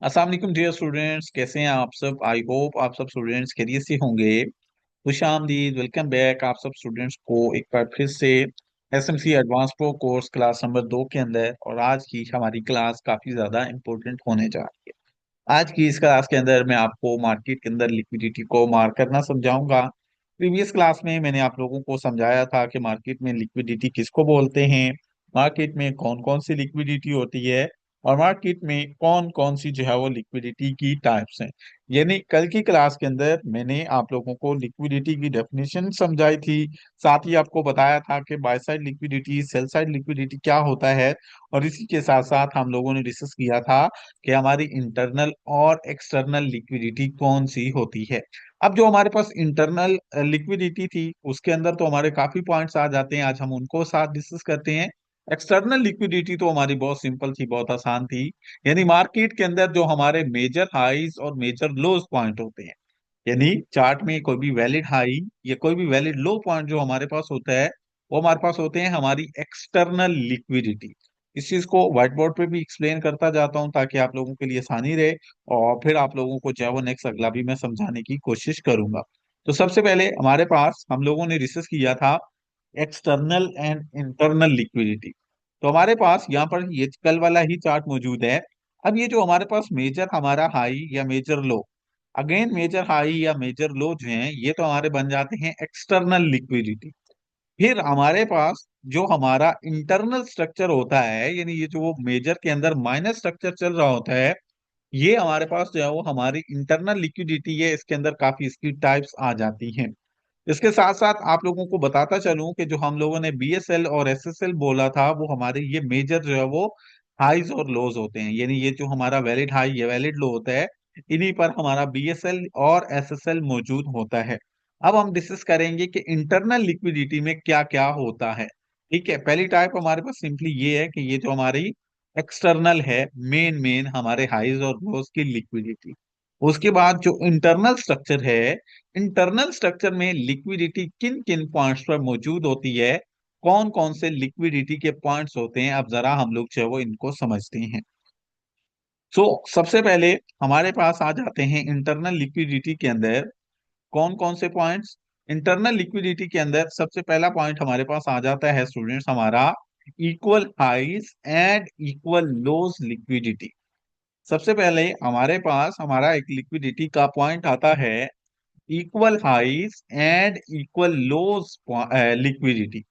अस्सलाम वालेकुम dear students, कैसे हैं आप सब। आई होप आप सब स्टूडेंट्स खैरियत से होंगे। खुश आमदीद, वेलकम बैक आप सब स्टूडेंट्स को एक बार फिर से SMC advance pro course class number 2 के अंदर। और आज की हमारी क्लास काफी ज्यादा इंपॉर्टेंट होने जा रही है। आज की इस क्लास के अंदर मैं आपको मार्केट के अंदर लिक्विडिटी को मार्क करना समझाऊंगा। प्रीवियस क्लास में मैंने आप लोगों को समझाया था कि मार्केट में लिक्विडिटी किसको बोलते हैं, मार्केट में कौन कौन सी लिक्विडिटी होती है, और मार्केट में कौन कौन सी जो है वो लिक्विडिटी की टाइप्स हैं। यानी कल की क्लास के अंदर मैंने आप लोगों को लिक्विडिटी की डेफिनेशन समझाई थी। साथ ही आपको बताया था कि by side liquidity, sell side liquidity क्या होता है। और इसी के साथ साथ हम लोगों ने डिस्कस किया था कि हमारी इंटरनल और एक्सटर्नल लिक्विडिटी कौन सी होती है। अब जो हमारे पास इंटरनल लिक्विडिटी थी उसके अंदर तो हमारे काफी पॉइंट्स आ जाते हैं, आज हम उनको साथ डिस्कस करते हैं। एक्सटर्नल लिक्विडिटी तो हमारी बहुत सिंपल थी, बहुत आसान थी। यानी मार्केट के अंदर जो हमारे मेजर हाईज और मेजर लोज पॉइंट होते हैं, यानी चार्ट में कोई भी वैलिड हाई या कोई भी वैलिड लो पॉइंट जो हमारे पास होता है, वो हमारे पास होते हैं हमारी एक्सटर्नल लिक्विडिटी। इस चीज को व्हाइट बोर्ड पे भी एक्सप्लेन करता जाता हूँ ताकि आप लोगों के लिए आसानी रहे। और फिर आप लोगों को जो है वो नेक्स्ट अगला भी मैं समझाने की कोशिश करूंगा। तो सबसे पहले हमारे पास हम लोगों ने डिस्कस किया था एक्सटर्नल एंड इंटरनल लिक्विडिटी। तो हमारे पास यहाँ पर ये कल वाला ही चार्ट मौजूद है। अब ये जो हमारे पास मेजर हमारा हाई या मेजर लो, अगेन मेजर हाई या मेजर लो जो हैं ये तो हमारे बन जाते हैं एक्सटर्नल लिक्विडिटी। फिर हमारे पास जो हमारा इंटरनल स्ट्रक्चर होता है, यानी ये जो वो मेजर के अंदर माइनस स्ट्रक्चर चल रहा होता है, ये हमारे पास जो है वो हमारी इंटरनल लिक्विडिटी है। इसके अंदर काफी इसकी टाइप्स आ जाती हैं। इसके साथ साथ आप लोगों को बताता चलूं कि जो हम लोगों ने बीएसएल और एसएसएल बोला था, वो हमारे ये मेजर जो है वो हाइज और लोज होते हैं। यानी ये जो हमारा वैलिड हाई या वैलिड लो होता है, इन्हीं पर हमारा बीएसएल और एसएसएल मौजूद होता है। अब हम डिस्कस करेंगे कि इंटरनल लिक्विडिटी में क्या क्या होता है। ठीक है, पहली टाइप हमारे पास सिंपली ये है कि ये जो हमारी एक्सटर्नल है, मेन मेन हमारे हाइज और लोज की लिक्विडिटी। उसके बाद जो इंटरनल स्ट्रक्चर है, इंटरनल स्ट्रक्चर में लिक्विडिटी किन किन पॉइंट्स पर मौजूद होती है, कौन कौन से लिक्विडिटी के पॉइंट्स होते हैं, अब जरा हम लोग जो है वो इनको समझते हैं। सो सबसे पहले हमारे पास आ जाते हैं इंटरनल लिक्विडिटी के अंदर कौन कौन से पॉइंट्स। इंटरनल लिक्विडिटी के अंदर सबसे पहला पॉइंट हमारे पास आ जाता है स्टूडेंट्स हमारा equal highs and equal lows liquidity. सबसे पहले हमारे पास हमारा एक लिक्विडिटी का पॉइंट आता है equal highs and equal lows liquidity.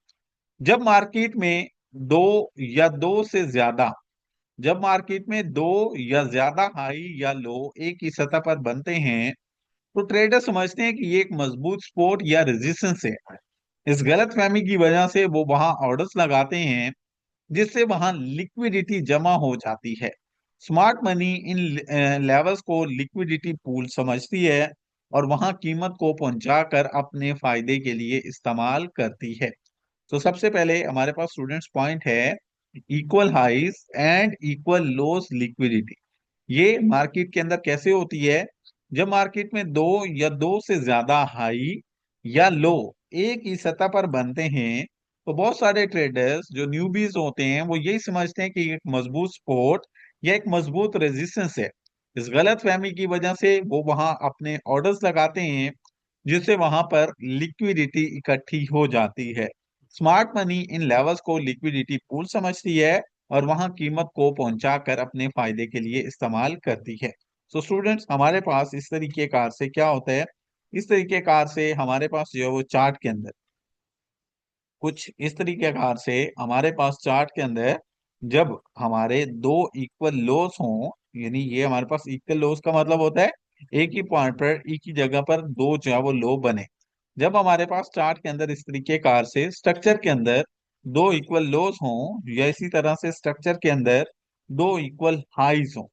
जब मार्केट में दो या दो से ज्यादा जब मार्केट में दो या ज्यादा हाई या लो एक ही सतह पर बनते हैं, तो ट्रेडर समझते हैं कि ये एक मजबूत सपोर्ट या रेजिस्टेंस है। इस गलत फहमी की वजह से वो वहां ऑर्डर्स लगाते हैं, जिससे वहां लिक्विडिटी जमा हो जाती है। स्मार्ट मनी इन लेवल्स को लिक्विडिटी पूल समझती है और वहां कीमत को पहुंचाकर अपने फायदे के लिए इस्तेमाल करती है। तो सबसे पहले हमारे पास स्टूडेंट्स पॉइंट है equal highs and equal lows liquidity. ये मार्केट के अंदर कैसे होती है, जब मार्केट में दो या दो से ज्यादा हाई या लो एक ही सतह पर बनते हैं, तो बहुत सारे ट्रेडर्स जो न्यूबीज होते हैं वो यही समझते हैं कि एक मजबूत सपोर्ट या एक मजबूत रेजिस्टेंस है। इस गलत फहमी की वजह से वो वहां अपने ऑर्डर्स लगाते हैं, जिससे वहां पर लिक्विडिटी इकट्ठी हो जाती है। स्मार्ट मनी इन लेवल्स को लिक्विडिटी पूल समझती है और वहां कीमत को पहुंचाकर अपने फायदे के लिए इस्तेमाल करती है। सो स्टूडेंट्स हमारे पास इस तरीके कार से क्या होता है, इस तरीके कार से हमारे पास जो है वो चार्ट के अंदर कुछ इस तरीके कार से हमारे पास चार्ट के अंदर जब हमारे दो इक्वल लोस हों, यानी ये हमारे पास इक्वल लोस का मतलब होता है एक ही पॉइंट पर एक ही जगह पर दो जो है वो लो बने। जब हमारे पास चार्ट के अंदर इस तरीके कार से स्ट्रक्चर के अंदर दो इक्वल लोस हों या इसी तरह से स्ट्रक्चर के अंदर दो इक्वल हाइज हों,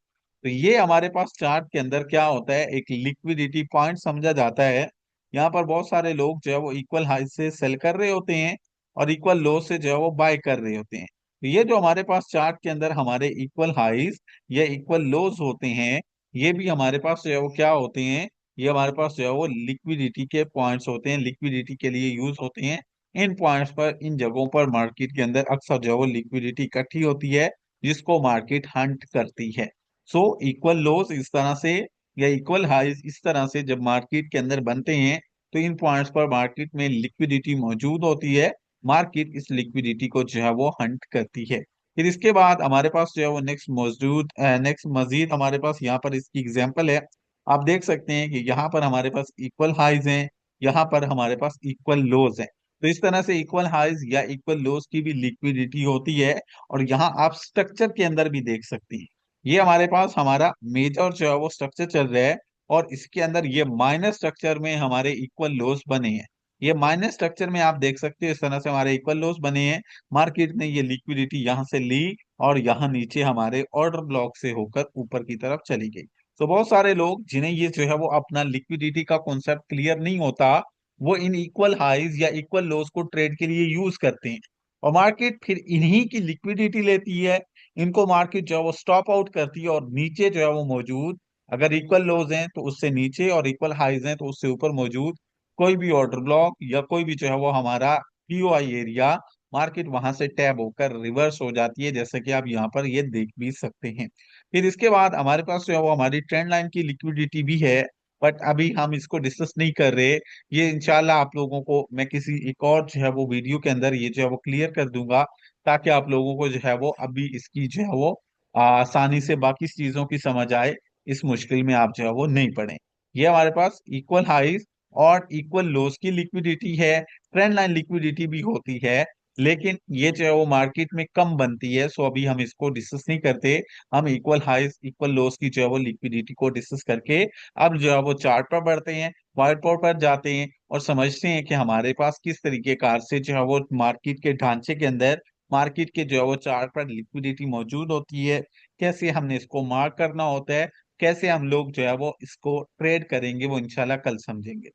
तो ये हमारे पास चार्ट के अंदर क्या होता है, एक लिक्विडिटी पॉइंट समझा जाता है। यहाँ पर बहुत सारे लोग जो है वो इक्वल हाइज से सेल कर रहे होते हैं और इक्वल लो से जो है वो बाय कर रहे होते हैं। तो ये जो हमारे पास चार्ट के अंदर हमारे इक्वल हाइज या इक्वल लोज होते हैं, ये भी हमारे पास जो है वो क्या होते हैं, ये हमारे पास जो है वो लिक्विडिटी के पॉइंट्स होते हैं, लिक्विडिटी के लिए यूज होते हैं। इन पॉइंट्स पर, इन जगहों पर मार्केट के अंदर अक्सर जो है वो लिक्विडिटी इकट्ठी होती है, जिसको मार्केट हंट करती है। सो इक्वल लोस इस तरह से या इक्वल हाइज इस तरह से जब मार्केट के अंदर बनते हैं, तो इन पॉइंट्स पर मार्केट में लिक्विडिटी मौजूद होती है। मार्केट इस लिक्विडिटी को जो है वो हंट करती है। फिर इसके बाद हमारे पास जो है वो नेक्स्ट मजीद हमारे पास यहाँ पर इसकी एग्जांपल है। आप देख सकते हैं कि यहाँ पर हमारे पास इक्वल हाइज हैं, यहाँ पर हमारे पास इक्वल लोज हैं। तो इस तरह से इक्वल हाइज या इक्वल लोज की भी लिक्विडिटी होती है। और यहाँ आप स्ट्रक्चर के अंदर भी देख सकते हैं, ये हमारे पास हमारा मेजर जो है वो स्ट्रक्चर चल रहा है। और इसके अंदर ये माइनर स्ट्रक्चर में हमारे इक्वल लोस बने हैं। ये माइनर स्ट्रक्चर में आप देख सकते हो इस तरह से हमारे इक्वल लोस बने हैं। मार्केट ने ये लिक्विडिटी यहाँ से ली और यहाँ नीचे हमारे ऑर्डर ब्लॉक से होकर ऊपर की तरफ चली गई। तो बहुत सारे लोग जिन्हें ये जो है वो अपना लिक्विडिटी का कॉन्सेप्ट क्लियर नहीं होता, वो इन इक्वल हाइज या इक्वल लोस को ट्रेड के लिए यूज करते हैं। और मार्केट फिर इन्हीं की लिक्विडिटी लेती है, इनको मार्केट जो है वो स्टॉप आउट करती है और नीचे जो है वो मौजूद, अगर इक्वल लोज हैं तो उससे नीचे और इक्वल हाइज हैं तो उससे ऊपर मौजूद कोई भी ऑर्डर ब्लॉक या कोई भी जो है वो हमारा पीओआई एरिया, मार्केट वहां से टैब होकर रिवर्स हो जाती है, जैसे कि आप यहाँ पर ये देख भी सकते हैं। फिर इसके बाद हमारे पास जो है वो हमारी ट्रेंड लाइन की लिक्विडिटी भी है, बट अभी हम इसको डिस्कस नहीं कर रहे। ये इंशाल्लाह आप लोगों को मैं किसी एक और जो है वो वीडियो के अंदर ये जो है वो क्लियर कर दूंगा, ताकि आप लोगों को जो है वो अभी इसकी जो है वो आसानी से बाकी चीजों की समझ आए, इस मुश्किल में आप जो है वो नहीं पड़े। ये हमारे पास इक्वल हाइज और इक्वल लोस की लिक्विडिटी है। ट्रेंड लाइन लिक्विडिटी भी होती है, लेकिन ये जो है वो मार्केट में कम बनती है, सो अभी हम इसको डिस्कस नहीं करते। हम इक्वल हाइज इक्वल लोस की जो है वो लिक्विडिटी को डिस्कस करके अब जो है वो चार्ट पर बढ़ते हैं, व्हाइट बोर्ड पर जाते हैं और समझते हैं कि हमारे पास किस तरीके कार से जो है वो मार्केट के ढांचे के अंदर मार्केट के जो है वो चार्ट पर लिक्विडिटी मौजूद होती है, कैसे हमने इसको मार्क करना होता है, कैसे हम लोग जो है वो इसको ट्रेड करेंगे, वो इंशाल्लाह कल समझेंगे।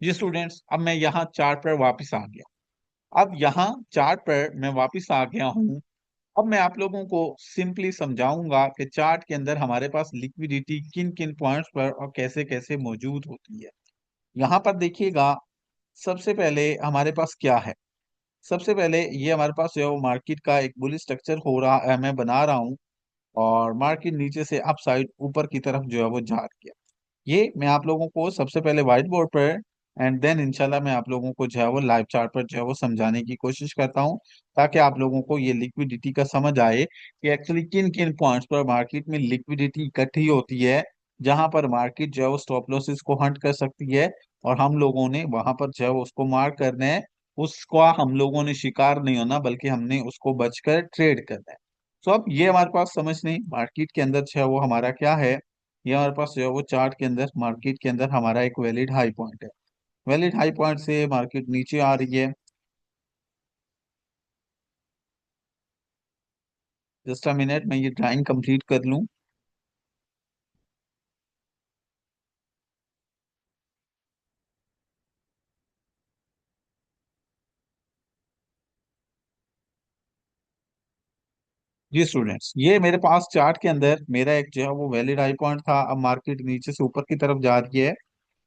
जी स्टूडेंट्स, अब मैं यहाँ चार्ट पर वापस आ गया। अब यहाँ चार्ट पर मैं वापस आ गया हूँ। अब मैं आप लोगों को सिंपली समझाऊंगा कि चार्ट के अंदर हमारे पास लिक्विडिटी किन किन पॉइंट्स पर और कैसे कैसे मौजूद होती है। यहाँ पर देखिएगा, सबसे पहले हमारे पास क्या है। सबसे पहले ये हमारे पास जो है वो मार्केट का एक बुलिश स्ट्रक्चर हो रहा है, मैं बना रहा हूँ। और मार्केट नीचे से अप साइड ऊपर की तरफ जो है वो जा रही है। ये मैं आप लोगों को सबसे पहले व्हाइट बोर्ड पर एंड देन इंशाल्लाह मैं आप लोगों को जो है वो लाइव चार्ट पर जो है वो समझाने की कोशिश करता हूँ, ताकि आप लोगों को ये लिक्विडिटी का समझ आए कि एक्चुअली किन किन पॉइंट्स पर मार्केट में लिक्विडिटी इकट्ठी होती है, जहां पर मार्केट जो है वो स्टॉप लॉसेस को हंट कर सकती है। और हम लोगों ने वहां पर जो है वो उसको मार्क करना है। उसको हम लोगों ने शिकार नहीं होना, बल्कि हमने उसको बचकर ट्रेड करना है। तो अब ये हमारे पास समझ नहीं मार्केट के अंदर जो है वो हमारा क्या है। ये हमारे पास जो है वो चार्ट के अंदर मार्केट के अंदर हमारा एक वैलिड हाई पॉइंट है। वैलिड हाई पॉइंट से मार्केट नीचे आ रही है। जस्ट अ मिनट, मैं ये ड्राइंग कंप्लीट कर लूं। जी स्टूडेंट्स, ये मेरे पास चार्ट के अंदर मेरा एक जो है वो वैलिड हाई पॉइंट था। अब मार्केट नीचे से ऊपर की तरफ जा रही है।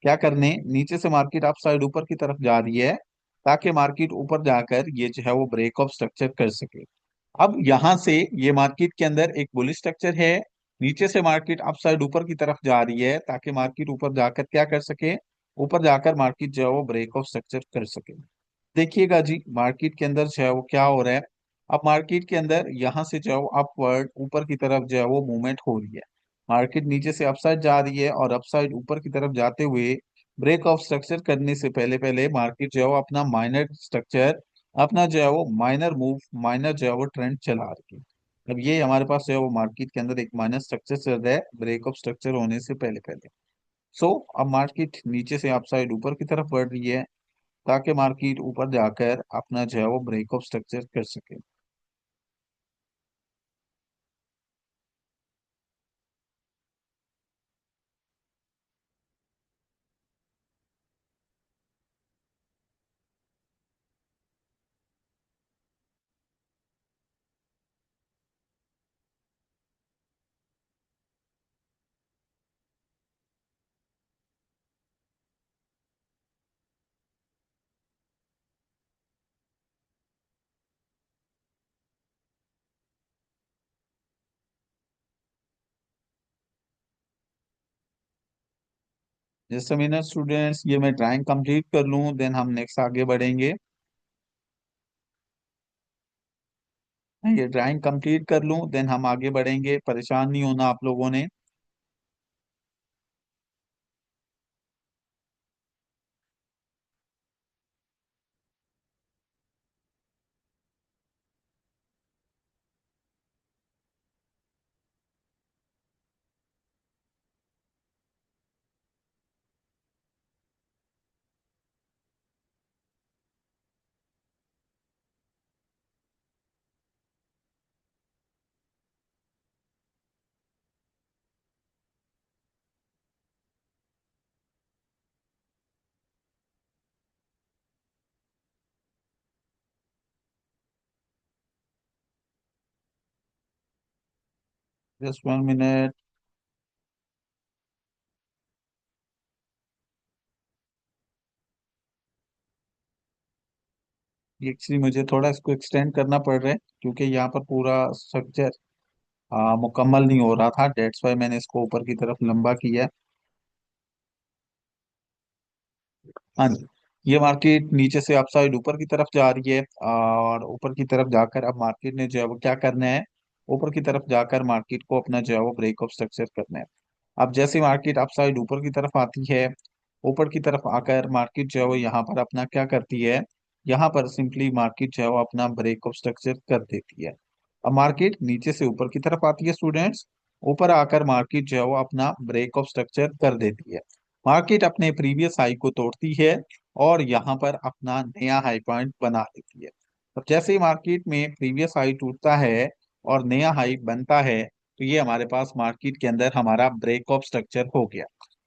क्या करने, नीचे से मार्केट अप साइड ऊपर की तरफ जा रही है, ताकि मार्केट ऊपर जाकर ये जो है वो ब्रेक ऑफ स्ट्रक्चर कर सके। अब यहां से ये मार्केट के अंदर एक बुलिश स्ट्रक्चर है। नीचे से मार्केट अप साइड ऊपर की तरफ जा रही है, ताकि मार्केट ऊपर जाकर क्या कर सके, ऊपर जाकर मार्केट जो है वो ब्रेक ऑफ स्ट्रक्चर कर सके। देखिएगा जी, मार्केट के अंदर जो है वो क्या हो रहा है। अब मार्केट के अंदर यहाँ से जो है वो अपवर्ड ऊपर की तरफ जो है वो मूवमेंट हो रही है। मार्केट नीचे से अपसाइड जा रही है और अपसाइड ऊपर की तरफ जाते हुए ब्रेक ऑफ स्ट्रक्चर करने से पहले पहले मार्केट जो है वो अपना माइनर स्ट्रक्चर, अपना जो है वो माइनर मूव, माइनर जो है वो ट्रेंड चला रही है। अब ये हमारे पास जो है वो मार्केट के अंदर एक माइनर स्ट्रक्चर चल रहा है ब्रेक ऑफ स्ट्रक्चर होने से पहले पहले। सो अब मार्केट नीचे से अपसाइड ऊपर की तरफ बढ़ रही है, ताकि मार्केट ऊपर जाकर अपना जो है वो ब्रेक ऑफ स्ट्रक्चर कर सके। जस्ट अ मिनट स्टूडेंट्स, ये मैं ड्राइंग कंप्लीट कर लूँ देन हम नेक्स्ट आगे बढ़ेंगे। मैं ये ड्राइंग कंप्लीट कर लूँ देन हम आगे बढ़ेंगे, परेशान नहीं होना आप लोगों ने। Just 1 minute. एक्चुअली मुझे थोड़ा इसको एक्सटेंड करना पड़ रहा है क्योंकि यहाँ पर पूरा स्ट्रक्चर मुकम्मल नहीं हो रहा था, डेट्स वाई मैंने इसको ऊपर की तरफ लंबा किया है। हाँ जी। ये मार्केट नीचे से अपसाइड ऊपर की तरफ जा रही है, और ऊपर की तरफ जाकर अब मार्केट ने जो है वो क्या करना है, ऊपर की तरफ जाकर मार्केट को अपना जो है वो ब्रेक ऑफ स्ट्रक्चर करना है। अब जैसे मार्केट अपसाइड ऊपर की तरफ आती है, ऊपर की तरफ आकर मार्केट जो है वो यहाँ पर अपना क्या करती है, यहाँ पर सिंपली मार्केट जो है वो अपना ब्रेक ऑफ स्ट्रक्चर कर देती है। अब मार्केट नीचे से ऊपर की तरफ आती है स्टूडेंट्स, ऊपर आकर मार्केट जो है वो अपना ब्रेक ऑफ स्ट्रक्चर कर देती है। मार्केट अपने प्रीवियस हाई को तोड़ती है और यहाँ पर अपना नया हाई पॉइंट बना देती है। अब जैसे ही मार्केट में प्रीवियस हाई टूटता है और नया हाई बनता है, तो ये हमारे पास मार्केट के अंदर हमारा ब्रेक ऑफ स्ट्रक्चर हो गया।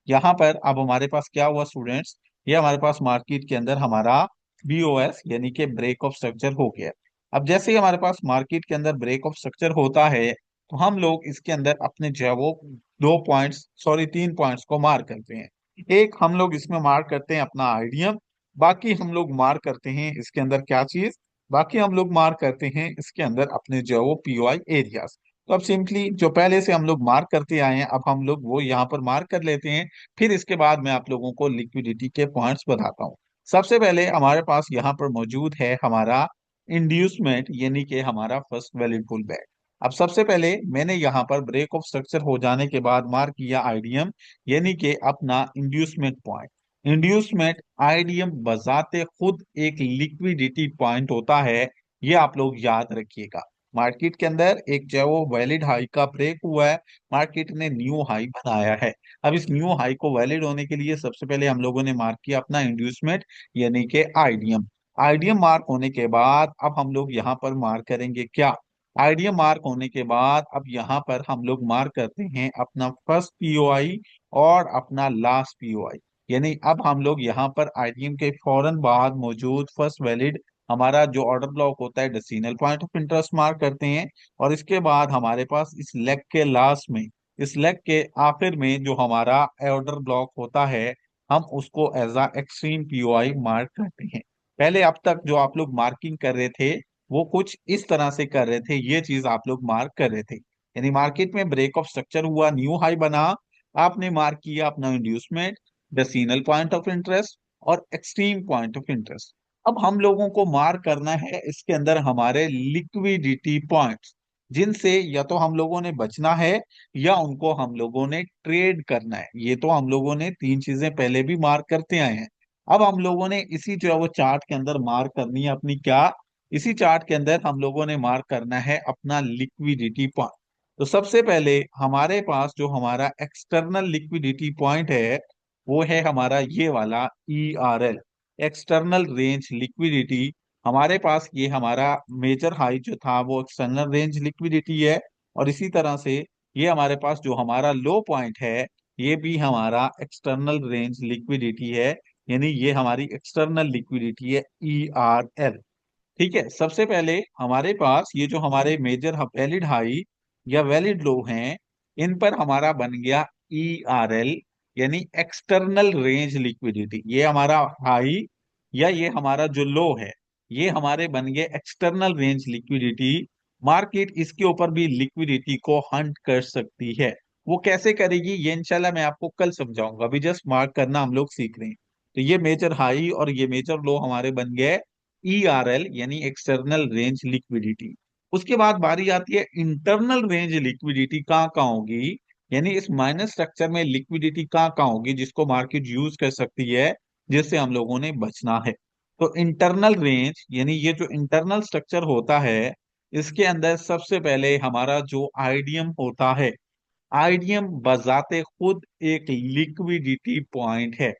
यहाँ पर अब हमारे पास क्या हुआ स्टूडेंट्स, ये हमारे पास मार्केट के अंदर हमारा बीओएस यानी कि ब्रेक ऑफ स्ट्रक्चर हो गया। अब जैसे ही हमारे पास मार्केट के अंदर ब्रेक ऑफ स्ट्रक्चर होता है, तो हम लोग इसके अंदर अपने जो है वो 2 पॉइंट्स, सॉरी 3 पॉइंट्स को मार्क करते हैं। एक हम लोग इसमें मार्क करते हैं अपना आइडियम, बाकी हम लोग मार्क करते हैं इसके अंदर क्या चीज, बाकी हम लोग मार्क करते हैं इसके अंदर अपने जो है वो पीओआई एरियाज। तो अब सिंपली जो पहले से हम लोग मार्क करते आए हैं, अब हम लोग वो यहाँ पर मार्क कर लेते हैं। फिर इसके बाद मैं आप लोगों को लिक्विडिटी के पॉइंट्स बताता हूँ। सबसे पहले हमारे पास यहाँ पर मौजूद है हमारा इंड्यूसमेंट यानी कि हमारा फर्स्ट वैलिड पुल बैक। अब सबसे पहले मैंने यहाँ पर ब्रेक ऑफ स्ट्रक्चर हो जाने के बाद मार्क किया आईडीएम यानी कि अपना इंड्यूसमेंट पॉइंट। इंड्यूसमेंट आईडीएम बजाते खुद एक लिक्विडिटी पॉइंट होता है, ये आप लोग याद रखिएगा। मार्केट के अंदर एक जो है वो वैलिड हाई का ब्रेक हुआ है, मार्केट ने न्यू हाई बनाया है। अब इस न्यू हाई को वैलिड होने के लिए सबसे पहले हम लोगों ने मार्क किया अपना इंड्यूसमेंट यानी कि आईडीएम। आईडीएम मार्क होने के बाद अब हम लोग यहाँ पर मार्क करेंगे क्या, आईडीएम मार्क होने के बाद अब यहाँ पर हम लोग मार्क करते हैं अपना फर्स्ट पीओआई और अपना लास्ट पीओआई। यानी अब हम लोग यहाँ पर आईडीएम के फौरन बाद मौजूद फर्स्ट वैलिड हमारा जो ऑर्डर ब्लॉक होता है decimal point of interest mark करते हैं। और इसके बाद हमारे पास इस लेग के लास्ट में, इस लेग के आखिर में जो हमारा ऑर्डर ब्लॉक होता है, हम उसको as a extreme POI mark करते हैं। पहले अब तक जो आप लोग मार्किंग कर रहे थे वो कुछ इस तरह से कर रहे थे, ये चीज आप लोग मार्क कर रहे थे। यानी मार्केट में ब्रेक ऑफ स्ट्रक्चर हुआ, न्यू हाई बना, आपने मार्क किया अपना inducement, decimal point of interest और एक्सट्रीम पॉइंट ऑफ इंटरेस्ट। अब हम लोगों को मार्क करना है इसके अंदर हमारे लिक्विडिटी पॉइंट्स, जिनसे या तो हम लोगों ने बचना है या उनको हम लोगों ने ट्रेड करना है। ये तो हम लोगों ने तीन चीजें पहले भी मार्क करते आए हैं। अब हम लोगों ने इसी जो है वो चार्ट के अंदर मार्क करनी है अपनी क्या, इसी चार्ट के अंदर हम लोगों ने मार्क करना है अपना लिक्विडिटी पॉइंट। तो सबसे पहले हमारे पास जो हमारा एक्सटर्नल लिक्विडिटी पॉइंट है वो है हमारा ये वाला ERL, एक्सटर्नल रेंज लिक्विडिटी। हमारे पास ये हमारा मेजर हाई जो था वो एक्सटर्नल रेंज लिक्विडिटी है, और इसी तरह से ये हमारे पास जो हमारा लो पॉइंट है ये भी हमारा एक्सटर्नल रेंज लिक्विडिटी है, यानी ये हमारी एक्सटर्नल लिक्विडिटी है ERL। ठीक है, सबसे पहले हमारे पास ये जो हमारे मेजर वैलिड हाई या वैलिड लो हैं, इन पर हमारा बन गया ERL यानी एक्सटर्नल रेंज लिक्विडिटी। ये हमारा हाई या ये हमारा जो लो है, ये हमारे बन गए एक्सटर्नल रेंज लिक्विडिटी। मार्केट इसके ऊपर भी लिक्विडिटी को हंट कर सकती है। वो कैसे करेगी ये इंशाल्लाह मैं आपको कल समझाऊंगा, अभी जस्ट मार्क करना हम लोग सीख रहे हैं। तो ये मेजर हाई और ये मेजर लो हमारे बन गए ERL यानी एक्सटर्नल रेंज लिक्विडिटी। उसके बाद बारी आती है इंटरनल रेंज लिक्विडिटी कहाँ कहाँ होगी, यानी इस माइनस स्ट्रक्चर में लिक्विडिटी कहाँ कहाँ होगी जिसको मार्केट यूज कर सकती है, जिससे हम लोगों ने बचना है। तो इंटरनल रेंज यानी ये जो इंटरनल स्ट्रक्चर होता है, इसके अंदर सबसे पहले हमारा जो आईडीएम होता है, आईडीएम बजाते खुद एक लिक्विडिटी पॉइंट है।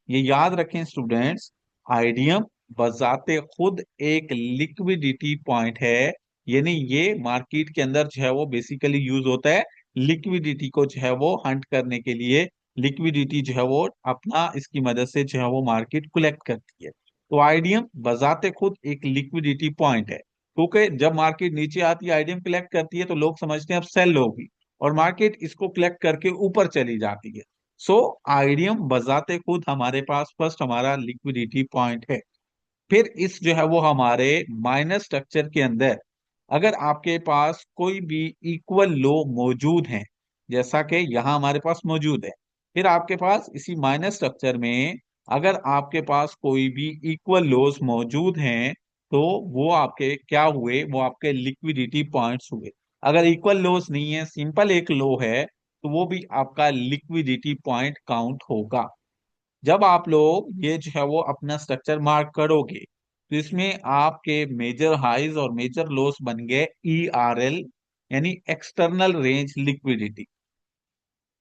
ये याद रखें स्टूडेंट्स, आईडीएम बजाते खुद एक लिक्विडिटी पॉइंट है। यानी ये मार्केट के अंदर जो है वो बेसिकली यूज होता है लिक्विडिटी को जो है वो हंट करने के लिए। लिक्विडिटी जो है वो अपना इसकी मदद से जो है वो मार्केट कलेक्ट करती है। तो आईडीएम बजाते खुद एक लिक्विडिटी पॉइंट है, क्योंकि जब मार्केट नीचे आती है आईडीएम कलेक्ट करती है तो लोग समझते हैं अब सेल होगी, और मार्केट इसको कलेक्ट करके ऊपर चली जाती है। सो आईडीएम बजाते खुद हमारे पास फर्स्ट हमारा लिक्विडिटी पॉइंट है। फिर इस जो है वो हमारे माइनस स्ट्रक्चर के अंदर अगर आपके पास कोई भी इक्वल लो मौजूद है, जैसा कि यहाँ हमारे पास मौजूद है, फिर आपके पास इसी माइनस स्ट्रक्चर में अगर आपके पास कोई भी इक्वल लोस मौजूद हैं, तो वो आपके क्या हुए, वो आपके लिक्विडिटी पॉइंट्स हुए। अगर इक्वल लोस नहीं है, सिंपल एक लो है, तो वो भी आपका लिक्विडिटी पॉइंट काउंट होगा। जब आप लोग ये जो है वो अपना स्ट्रक्चर मार्क करोगे, तो इसमें आपके मेजर हाइज और मेजर लोस बन गए ERL यानी एक्सटर्नल रेंज लिक्विडिटी।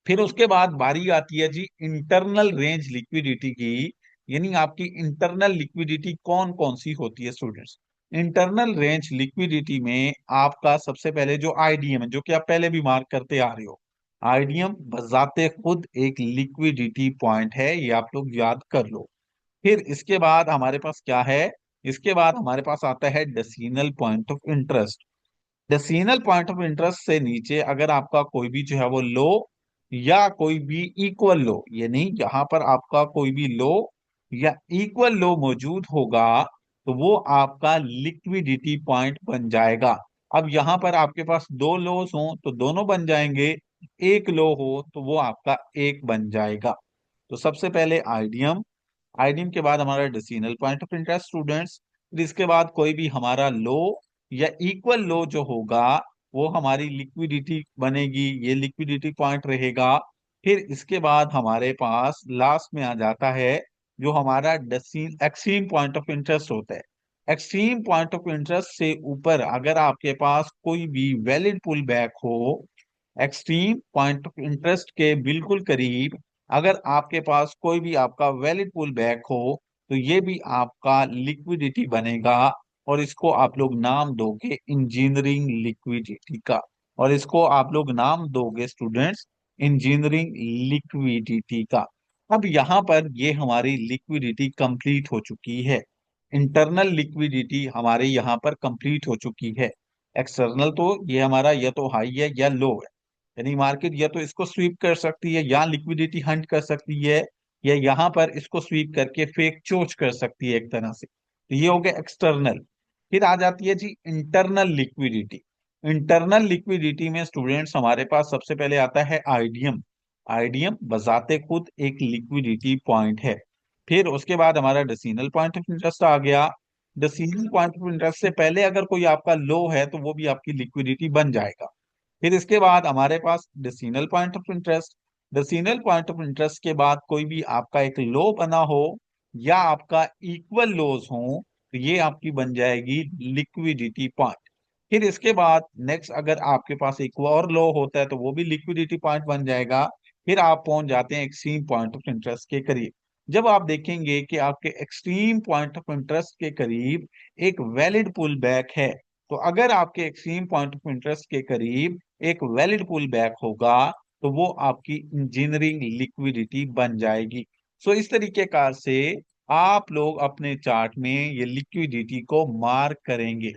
फिर उसके बाद बारी आती है जी इंटरनल रेंज लिक्विडिटी की, यानी आपकी इंटरनल लिक्विडिटी कौन कौन सी होती है स्टूडेंट्स। इंटरनल रेंज लिक्विडिटी में आपका सबसे पहले जो आईडीएम है, जो कि आप पहले भी मार्क करते आ रहे हो, आईडीएम बजाते खुद एक लिक्विडिटी पॉइंट है, ये आप लोग याद कर लो। फिर इसके बाद हमारे पास क्या है, इसके बाद हमारे पास आता है decimal point of interest. Decimal point of interest से नीचे अगर आपका कोई भी जो है वो लो या कोई भी इक्वल लो, यानी यहाँ पर आपका कोई भी लो या इक्वल लो मौजूद होगा, तो वो आपका लिक्विडिटी पॉइंट बन जाएगा। अब यहाँ पर आपके पास दो लोस हो तो दोनों बन जाएंगे, एक लो हो तो वो आपका एक बन जाएगा। तो सबसे पहले आईडीएम, आईडीएम के बाद हमारा decimal point of interest students, फिर इसके बाद कोई भी हमारा लो या इक्वल लो जो होगा वो हमारी लिक्विडिटी बनेगी, ये लिक्विडिटी पॉइंट रहेगा। फिर इसके बाद हमारे पास लास्ट में आ जाता है जो हमारा एक्सट्रीम पॉइंट ऑफ इंटरेस्ट होता है। एक्सट्रीम पॉइंट ऑफ इंटरेस्ट से ऊपर अगर आपके पास कोई भी वैलिड पुल बैक हो, एक्सट्रीम पॉइंट ऑफ इंटरेस्ट के बिल्कुल करीब अगर आपके पास कोई भी आपका वैलिड पुल बैक हो, तो ये भी आपका लिक्विडिटी बनेगा। और इसको आप लोग नाम दोगे इंजीनियरिंग लिक्विडिटी का, और इसको आप लोग नाम दोगे स्टूडेंट्स इंजीनियरिंग लिक्विडिटी का। अब यहाँ पर ये हमारी लिक्विडिटी कंप्लीट हो चुकी है, इंटरनल लिक्विडिटी हमारे यहाँ पर कंप्लीट हो चुकी है। एक्सटर्नल तो ये हमारा या तो हाई है या लो है, यानी मार्केट या तो इसको स्वीप कर सकती है या लिक्विडिटी हंट कर सकती है, या यहाँ पर इसको स्वीप करके फेक चोच कर सकती है एक तरह से। तो ये हो गया एक्सटर्नल। फिर आ जाती है जी इंटरनल लिक्विडिटी। इंटरनल लिक्विडिटी में स्टूडेंट्स हमारे पास सबसे पहले आता है आईडीएम। आईडीएम बजाते खुद एक लिक्विडिटी पॉइंट है। फिर उसके बाद हमारा डेसिमल पॉइंट ऑफ इंटरेस्ट आ गया। डेसिमल पॉइंट ऑफ इंटरेस्ट से पहले अगर कोई आपका लो है तो वो भी आपकी लिक्विडिटी बन जाएगा। फिर इसके बाद हमारे पास decimal point of interest, decimal point of interest के बाद कोई भी आपका एक लो बना हो या आपका इक्वल लोज हो, तो ये आपकी बन जाएगी लिक्विडिटी पॉइंट। फिर इसके बाद नेक्स्ट अगर आपके पास एक और लो होता है तो वो भी लिक्विडिटी पॉइंट बन जाएगा। फिर आप पहुंच जाते हैं एक्सट्रीम पॉइंट ऑफ इंटरेस्ट के करीब। जब आप देखेंगे कि आपके एक्सट्रीम पॉइंट ऑफ इंटरेस्ट के करीब एक वैलिड पुल बैक है, तो अगर आपके एक्सट्रीम पॉइंट ऑफ इंटरेस्ट के करीब एक वैलिड पुल बैक होगा, तो वो आपकी इंजीनियरिंग लिक्विडिटी बन जाएगी। सो इस तरीके कार से आप लोग अपने चार्ट में ये लिक्विडिटी को मार्क करेंगे।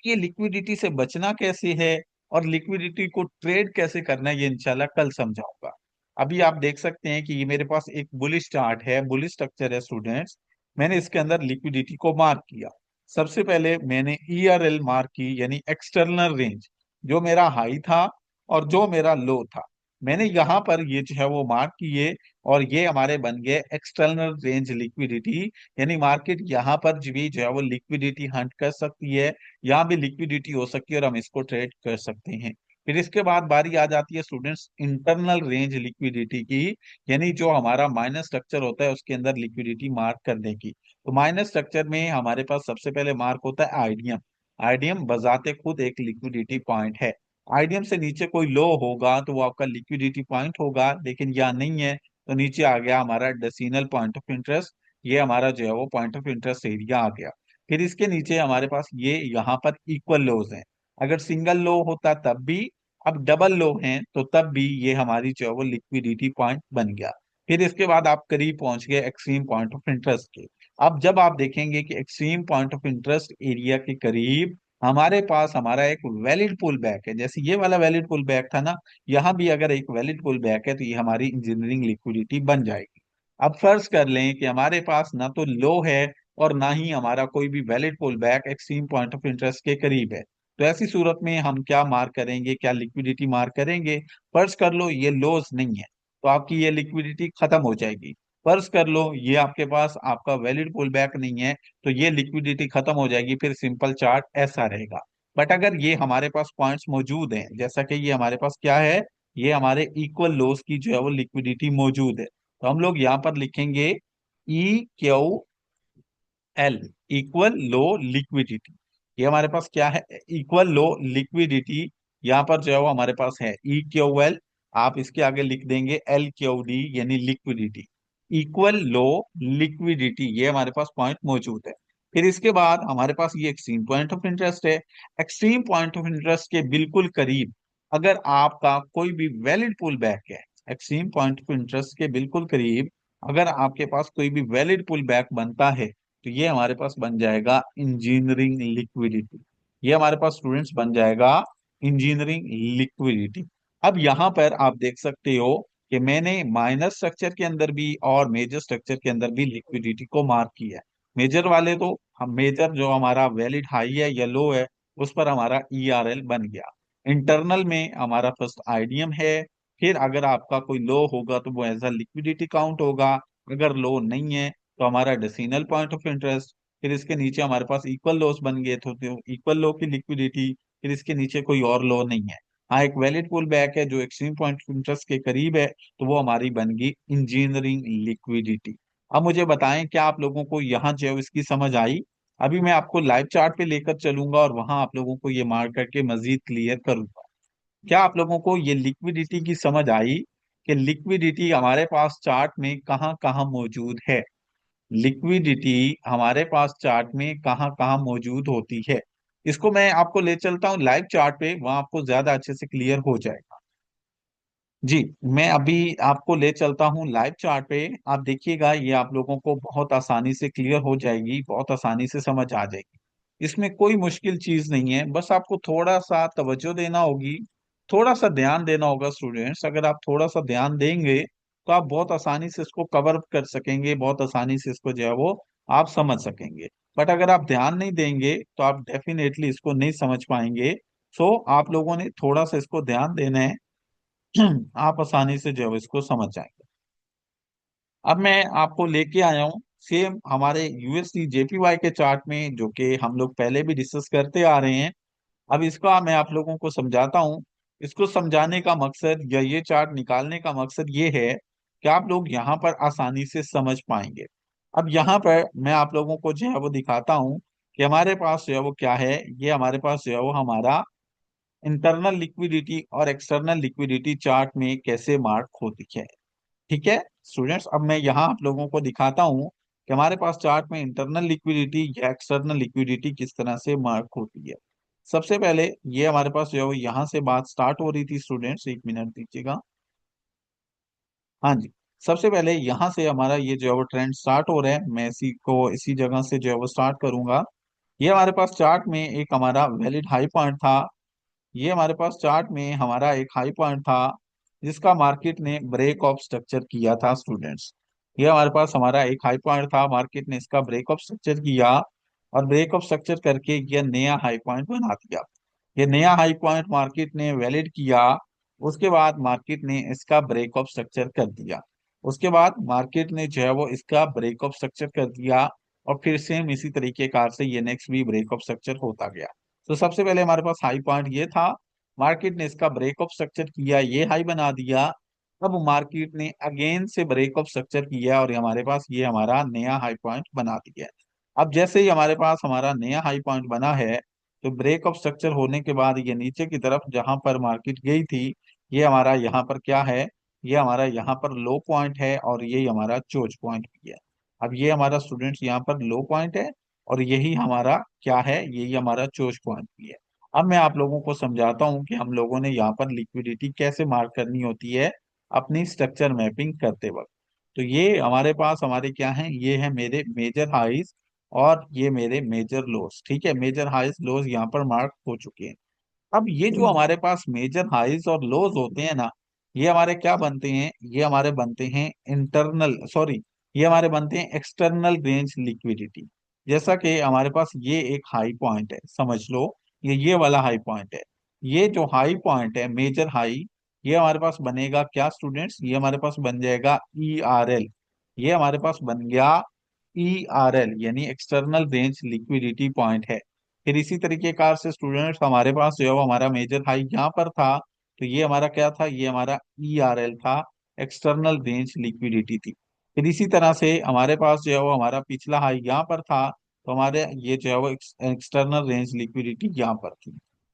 ये लिक्विडिटी से बचना कैसे है और लिक्विडिटी को ट्रेड कैसे करना है, ये इंशाल्लाह कल समझाऊंगा। अभी आप देख सकते हैं कि ये मेरे पास एक बुलिश चार्ट है, बुलिश स्ट्रक्चर है स्टूडेंट्स। मैंने इसके अंदर लिक्विडिटी को मार्क किया। सबसे पहले मैंने ERL मार्क की, यानी एक्सटर्नल रेंज, जो मेरा हाई था और जो मेरा लो था। मैंने यहाँ पर ये जो है वो मार्क किए, और ये हमारे बन गए एक्सटर्नल रेंज लिक्विडिटी। यानी मार्केट यहाँ पर भी जो है वो लिक्विडिटी हंट कर सकती है, यहाँ भी लिक्विडिटी हो सकती है और हम इसको ट्रेड कर सकते हैं। फिर इसके बाद बारी आ जाती है स्टूडेंट्स इंटरनल रेंज लिक्विडिटी की, यानी जो हमारा माइनस स्ट्रक्चर होता है उसके अंदर लिक्विडिटी मार्क करने की। तो माइनस स्ट्रक्चर में हमारे पास सबसे पहले मार्क होता है आईडीएम। आईडीएम बजाते खुद एक लिक्विडिटी पॉइंट है। आईडीएम से नीचे कोई लो होगा तो वो आपका लिक्विडिटी पॉइंट होगा, लेकिन यहाँ नहीं है, तो नीचे आ गया हमारा डेसिमल पॉइंट ऑफ इंटरेस्ट। ये हमारा जो है वो पॉइंट ऑफ इंटरेस्ट एरिया आ गया। फिर इसके नीचे हमारे पास ये यहाँ पर इक्वल लोज हैं। अगर सिंगल लो होता तब भी, अब डबल लो हैं तो तब भी ये हमारी जो है वो लिक्विडिटी पॉइंट बन गया। फिर इसके बाद आप करीब पहुंच गए एक्सट्रीम पॉइंट ऑफ इंटरेस्ट के। अब जब आप देखेंगे कि extreme point of interest area के करीब हमारे पास हमारा एक वैलिड पुल बैक है, जैसे ये वाला वैलिड पुल बैक था ना, यहाँ भी अगर एक वैलिड पुल बैक है तो ये हमारी इंजीनियरिंग लिक्विडिटी बन जाएगी। अब फर्ज कर लें कि हमारे पास ना तो लो है और ना ही हमारा कोई भी valid pull back extreme point of interest के करीब है, तो ऐसी सूरत में हम क्या मार्क करेंगे, क्या लिक्विडिटी मार्क करेंगे। फर्ज कर लो ये लॉस नहीं है, तो आपकी ये लिक्विडिटी खत्म हो जाएगी। फर्ज कर लो ये आपके पास आपका वैलिड पुल बैक नहीं है, तो ये लिक्विडिटी खत्म हो जाएगी, फिर सिंपल चार्ट ऐसा रहेगा। बट अगर ये हमारे पास पॉइंट्स मौजूद हैं, जैसा कि ये हमारे पास क्या है, ये हमारे इक्वल लॉस की जो है वो लिक्विडिटी मौजूद है, तो हम लोग यहाँ पर लिखेंगे EQL, इक्वल लो लिक्विडिटी। ये हमारे पास क्या है, इक्वल लो लिक्विडिटी। यहाँ पर जो है वो हमारे पास है EQL। आप इसके आगे लिख देंगे LQD, यानी लिक्विडिटी। इक्वल लो लिक्विडिटी, ये हमारे पास पॉइंट मौजूद है। फिर इसके बाद हमारे पास ये एक्सट्रीम पॉइंट ऑफ इंटरेस्ट है। एक्सट्रीम पॉइंट ऑफ इंटरेस्ट के बिल्कुल करीब अगर आपका कोई भी वैलिड पुल बैक है, एक्सट्रीम पॉइंट ऑफ इंटरेस्ट के बिल्कुल करीब अगर आपके पास कोई भी वैलिड पुल बैक बनता है, तो ये हमारे पास बन जाएगा इंजीनियरिंग लिक्विडिटी। ये हमारे पास स्टूडेंट्स बन जाएगा इंजीनियरिंग लिक्विडिटी। अब यहाँ पर आप देख सकते हो कि मैंने माइनर स्ट्रक्चर के अंदर भी और मेजर स्ट्रक्चर के अंदर भी लिक्विडिटी को मार्क किया है। मेजर वाले तो हम मेजर जो हमारा वैलिड हाई है या लो है उस पर हमारा ERL बन गया। इंटरनल में हमारा फर्स्ट आईडीएम है। फिर अगर आपका कोई लो होगा तो वो एज अ लिक्विडिटी काउंट होगा, अगर लो नहीं है तो हमारा डेसिमल पॉइंट ऑफ इंटरेस्ट। फिर इसके नीचे हमारे पास इक्वल लॉस बन गए तो इक्वल लो की लिक्विडिटी। फिर इसके नीचे कोई और लो नहीं है। हाँ, एक वैलिड पुल बैक है जो एक्सट्रीम पॉइंट ऑफ इंटरेस्ट के करीब है, तो वो हमारी बन गई इंजीनियरिंग लिक्विडिटी। अब मुझे बताएं क्या आप लोगों को यहाँ जो है इसकी समझ आई। अभी मैं आपको लाइव चार्ट पे लेकर चलूंगा और वहां आप लोगों को ये मार्क करके मजीद क्लियर करूंगा। क्या आप लोगों को ये लिक्विडिटी की समझ आई कि लिक्विडिटी हमारे पास चार्ट में कहाँ कहाँ मौजूद है। लिक्विडिटी हमारे पास चार्ट में कहाँ कहाँ मौजूद होती है, इसको मैं आपको ले चलता हूँ लाइव चार्ट पे, वहां आपको ज्यादा अच्छे से क्लियर हो जाएगा। जी, मैं अभी आपको ले चलता हूँ लाइव चार्ट पे। आप देखिएगा ये आप लोगों को बहुत आसानी से क्लियर हो जाएगी, बहुत आसानी से समझ आ जाएगी। इसमें कोई मुश्किल चीज नहीं है, बस आपको थोड़ा सा तवज्जो देना होगी, थोड़ा सा ध्यान देना होगा स्टूडेंट्स। अगर आप थोड़ा सा ध्यान देंगे तो आप बहुत आसानी से इसको कवर कर सकेंगे, बहुत आसानी से इसको जो है वो आप समझ सकेंगे। बट अगर आप ध्यान नहीं देंगे तो आप डेफिनेटली इसको नहीं समझ पाएंगे। सो आप लोगों ने थोड़ा सा इसको ध्यान देना है। आप आसानी से जो है इसको समझ जाएंगे। अब मैं आपको लेके आया हूँ सेम हमारे USD JPY के चार्ट में, जो कि हम लोग पहले भी डिस्कस करते आ रहे हैं। अब इसका मैं आप लोगों को समझाता हूँ। इसको समझाने का मकसद या ये चार्ट निकालने का मकसद ये है कि आप लोग यहाँ पर आसानी से समझ पाएंगे। अब यहाँ पर मैं आप लोगों को जो है वो दिखाता हूँ कि हमारे पास जो है वो क्या है। ये हमारे पास जो है वो हमारा इंटरनल लिक्विडिटी और एक्सटर्नल लिक्विडिटी चार्ट में कैसे मार्क होती है। ठीक है स्टूडेंट्स, अब मैं यहाँ आप लोगों को दिखाता हूँ कि हमारे पास चार्ट में इंटरनल लिक्विडिटी या एक्सटर्नल लिक्विडिटी किस तरह से मार्क होती है। सबसे पहले ये हमारे पास जो है वो यहाँ से बात स्टार्ट हो रही थी स्टूडेंट्स, एक मिनट दीजिएगा। हाँ जी, सबसे पहले यहाँ से हमारा ये जो है वो ट्रेंड स्टार्ट हो रहा है, मैं इसी को इसी जगह से जो है वो स्टार्ट करूंगा। ये हमारे पास चार्ट में एक हमारा वैलिड हाई पॉइंट था। ये हमारे पास चार्ट में हमारा एक हाई पॉइंट था जिसका मार्केट ने ब्रेक ऑफ स्ट्रक्चर किया था स्टूडेंट्स। ये हमारे पास हमारा एक हाई पॉइंट था, मार्केट ने इसका ब्रेक ऑफ स्ट्रक्चर किया और ब्रेक ऑफ स्ट्रक्चर करके यह नया हाई पॉइंट बना दिया। ये नया हाई पॉइंट मार्केट ने वैलिड किया उसके बाद मार्केट ने इसका ब्रेक ऑफ स्ट्रक्चर कर दिया। उसके बाद मार्केट ने जो है वो इसका ब्रेक ऑफ स्ट्रक्चर कर दिया, और फिर सेम इसी तरीके कार से ये नेक्स्ट भी ब्रेक ऑफ स्ट्रक्चर होता गया। तो सबसे पहले हमारे पास हाई पॉइंट ये था, मार्केट ने इसका ब्रेक ऑफ स्ट्रक्चर किया, ये हाई बना दिया। अब मार्केट ने अगेन से ब्रेक ऑफ स्ट्रक्चर किया और ये हमारे पास ये हमारा नया हाई पॉइंट बना दिया है। अब जैसे ही हमारे पास हमारा नया हाई पॉइंट बना है, तो ब्रेक ऑफ स्ट्रक्चर होने के बाद ये नीचे की तरफ जहां पर मार्केट गई थी, ये हमारा यहाँ पर क्या है, ये हमारा यहाँ पर लो पॉइंट है, और ये हमारा चोच पॉइंट भी है। अब ये हमारा स्टूडेंट्स यहाँ पर लो पॉइंट है, और यही हमारा क्या है, यही हमारा चोच पॉइंट भी है। अब मैं आप लोगों को समझाता हूँ कि हम लोगों ने यहाँ पर लिक्विडिटी कैसे मार्क करनी होती है अपनी स्ट्रक्चर मैपिंग करते वक्त। तो ये हमारे पास हमारे क्या है, ये है मेरे मेजर हाइज और ये मेरे मेजर लोस। ठीक है, मेजर हाइज लोस यहाँ पर मार्क हो चुके हैं। अब ये जो हमारे पास मेजर हाइज और लोज होते हैं ना, ये हमारे क्या बनते हैं, ये हमारे बनते हैं इंटरनल सॉरी ये हमारे बनते हैं एक्सटर्नल रेंज लिक्विडिटी। जैसा कि हमारे पास ये एक हाई पॉइंट है, समझ लो ये वाला हाई पॉइंट है। ये जो हाई पॉइंट है मेजर हाई, ये हमारे पास बनेगा क्या स्टूडेंट्स, ये हमारे पास बन जाएगा ई आर एल। ये हमारे पास बन गया ई आर एल, यानी एक्सटर्नल रेंज लिक्विडिटी पॉइंट है। फिर इसी तरीके कार से स्टूडेंट्स हमारे पास जो है वो हमारा मेजर हाई यहाँ पर था, तो ये हमारा क्या था, ये हमारा ई आर एल था, एक्सटर्नल रेंज लिक्विडिटी थी। फिर इसी तरह से हमारे पास जो है वो हमारा पिछला हाई यहाँ पर था, तो हमारे ये जो है वो एक्सटर्नल रेंज लिक्विडिटी यहाँ पर थी।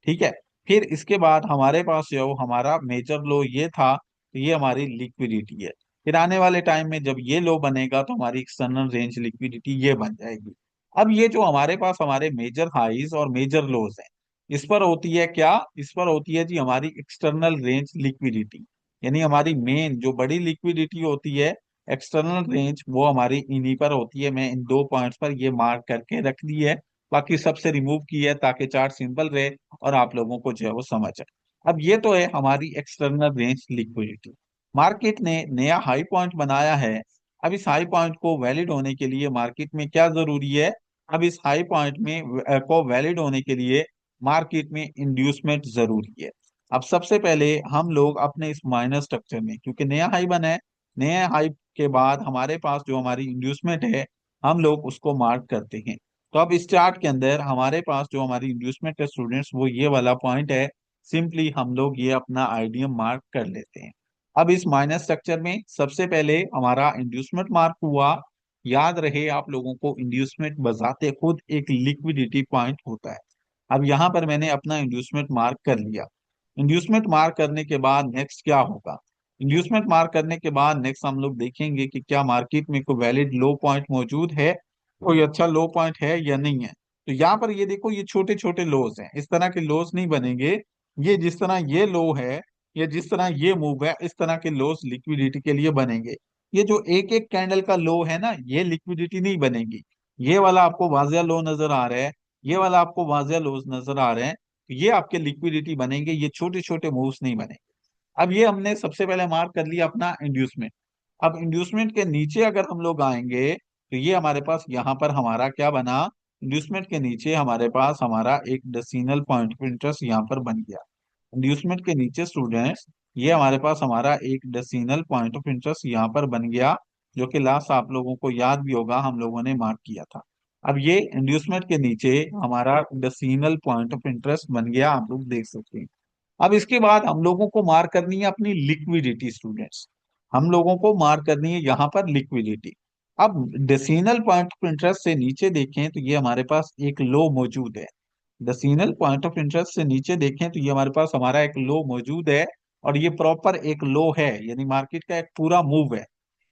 ठीक है, फिर इसके बाद हमारे पास जो है वो हमारा मेजर लो ये था, तो ये हमारी लिक्विडिटी है। फिर आने वाले टाइम में जब ये लो बनेगा तो हमारी एक्सटर्नल रेंज लिक्विडिटी ये बन जाएगी। अब ये जो हमारे पास हमारे मेजर हाइज और मेजर लोज हैं, इस पर होती है क्या, इस पर होती है जी हमारी एक्सटर्नल रेंज लिक्विडिटी। यानी हमारी मेन जो बड़ी लिक्विडिटी होती है एक्सटर्नल रेंज, वो हमारी इन्हीं पर होती है। मैं इन दो पॉइंट्स पर ये मार्क करके रख दी है, बाकी सबसे रिमूव की है ताकि चार्ट सिंपल रहे और आप लोगों को जो है वो समझ आए। अब ये तो है हमारी एक्सटर्नल रेंज लिक्विडिटी। मार्केट ने नया हाई पॉइंट बनाया है। अब इस हाई पॉइंट को वैलिड होने के लिए मार्केट में क्या जरूरी है, अब इस हाई पॉइंट में को वैलिड होने के लिए मार्केट में इंड्यूसमेंट जरूरी है। अब सबसे पहले हम लोग अपने इस माइनर स्ट्रक्चर में, क्योंकि नया हाई बना है, नया हाई के बाद हमारे पास जो हमारी इंड्यूसमेंट है, हम लोग उसको मार्क करते हैं। तो अब इस चार्ट के अंदर हमारे पास जो हमारी इंड्यूसमेंट है स्टूडेंट्स, वो ये वाला पॉइंट है। सिंपली हम लोग ये अपना आइडियम मार्क कर लेते हैं। अब इस माइनर स्ट्रक्चर में सबसे पहले हमारा इंड्यूसमेंट मार्क हुआ। याद रहे आप लोगों को, इंड्यूसमेंट बजाते खुद एक लिक्विडिटी पॉइंट होता है। अब यहाँ पर मैंने अपना इंड्यूसमेंट मार्क कर लिया। इंड्यूसमेंट मार्क करने के बाद नेक्स्ट क्या होगा, इंड्यूसमेंट मार्क करने के बाद नेक्स्ट हम लोग देखेंगे कि क्या मार्केट में कोई वैलिड लो पॉइंट मौजूद है, कोई अच्छा लो पॉइंट है या नहीं है। तो यहाँ पर ये देखो, ये छोटे छोटे लोज हैं, इस तरह के लोज नहीं बनेंगे। ये जिस तरह ये लो है या जिस तरह ये मूव है, इस तरह के लोज लिक्विडिटी के लिए बनेंगे। ये जो एक एक कैंडल का लो है ना, ये लिक्विडिटी नहीं बनेगी। ये वाला आपको वाजिया लो नजर आ रहा है, ये वाला आपको वाजिया लोज नजर आ रहे हैं, तो ये आपके लिक्विडिटी बनेंगे, ये छोटे छोटे मूव्स नहीं बनेंगे। अब ये हमने सबसे पहले मार्क कर लिया अपना इंड्यूसमेंट। अब इंड्यूसमेंट के नीचे अगर हम लोग आएंगे, तो ये हमारे पास यहाँ पर हमारा क्या बना, इंड्यूसमेंट के नीचे हमारे पास हमारा एक डेसिमल पॉइंट ऑफ इंटरेस्ट यहाँ पर बन गया। इंड्यूसमेंट के नीचे स्टूडेंट्स, ये हमारे पास हमारा एक डेसिमल पॉइंट ऑफ इंटरेस्ट यहाँ पर बन गया, जो कि लास्ट आप लोगों को याद भी होगा हम लोगों ने मार्क किया था। अब ये इंड्यूसमेंट के नीचे हमारा डेसिमल पॉइंट ऑफ इंटरेस्ट बन गया, आप लोग देख सकते हैं। अब इसके बाद हम लोगों को मार्क करनी है अपनी लिक्विडिटी स्टूडेंट्स, हम लोगों को मार्क करनी है यहाँ पर लिक्विडिटी। अब डेसिमल पॉइंट ऑफ इंटरेस्ट से नीचे देखें तो ये हमारे पास एक लो मौजूद है। डेसिमल पॉइंट ऑफ इंटरेस्ट से नीचे देखें तो ये हमारे पास हमारा एक लो मौजूद है, और ये प्रॉपर एक लो है, यानी मार्केट का एक पूरा मूव है।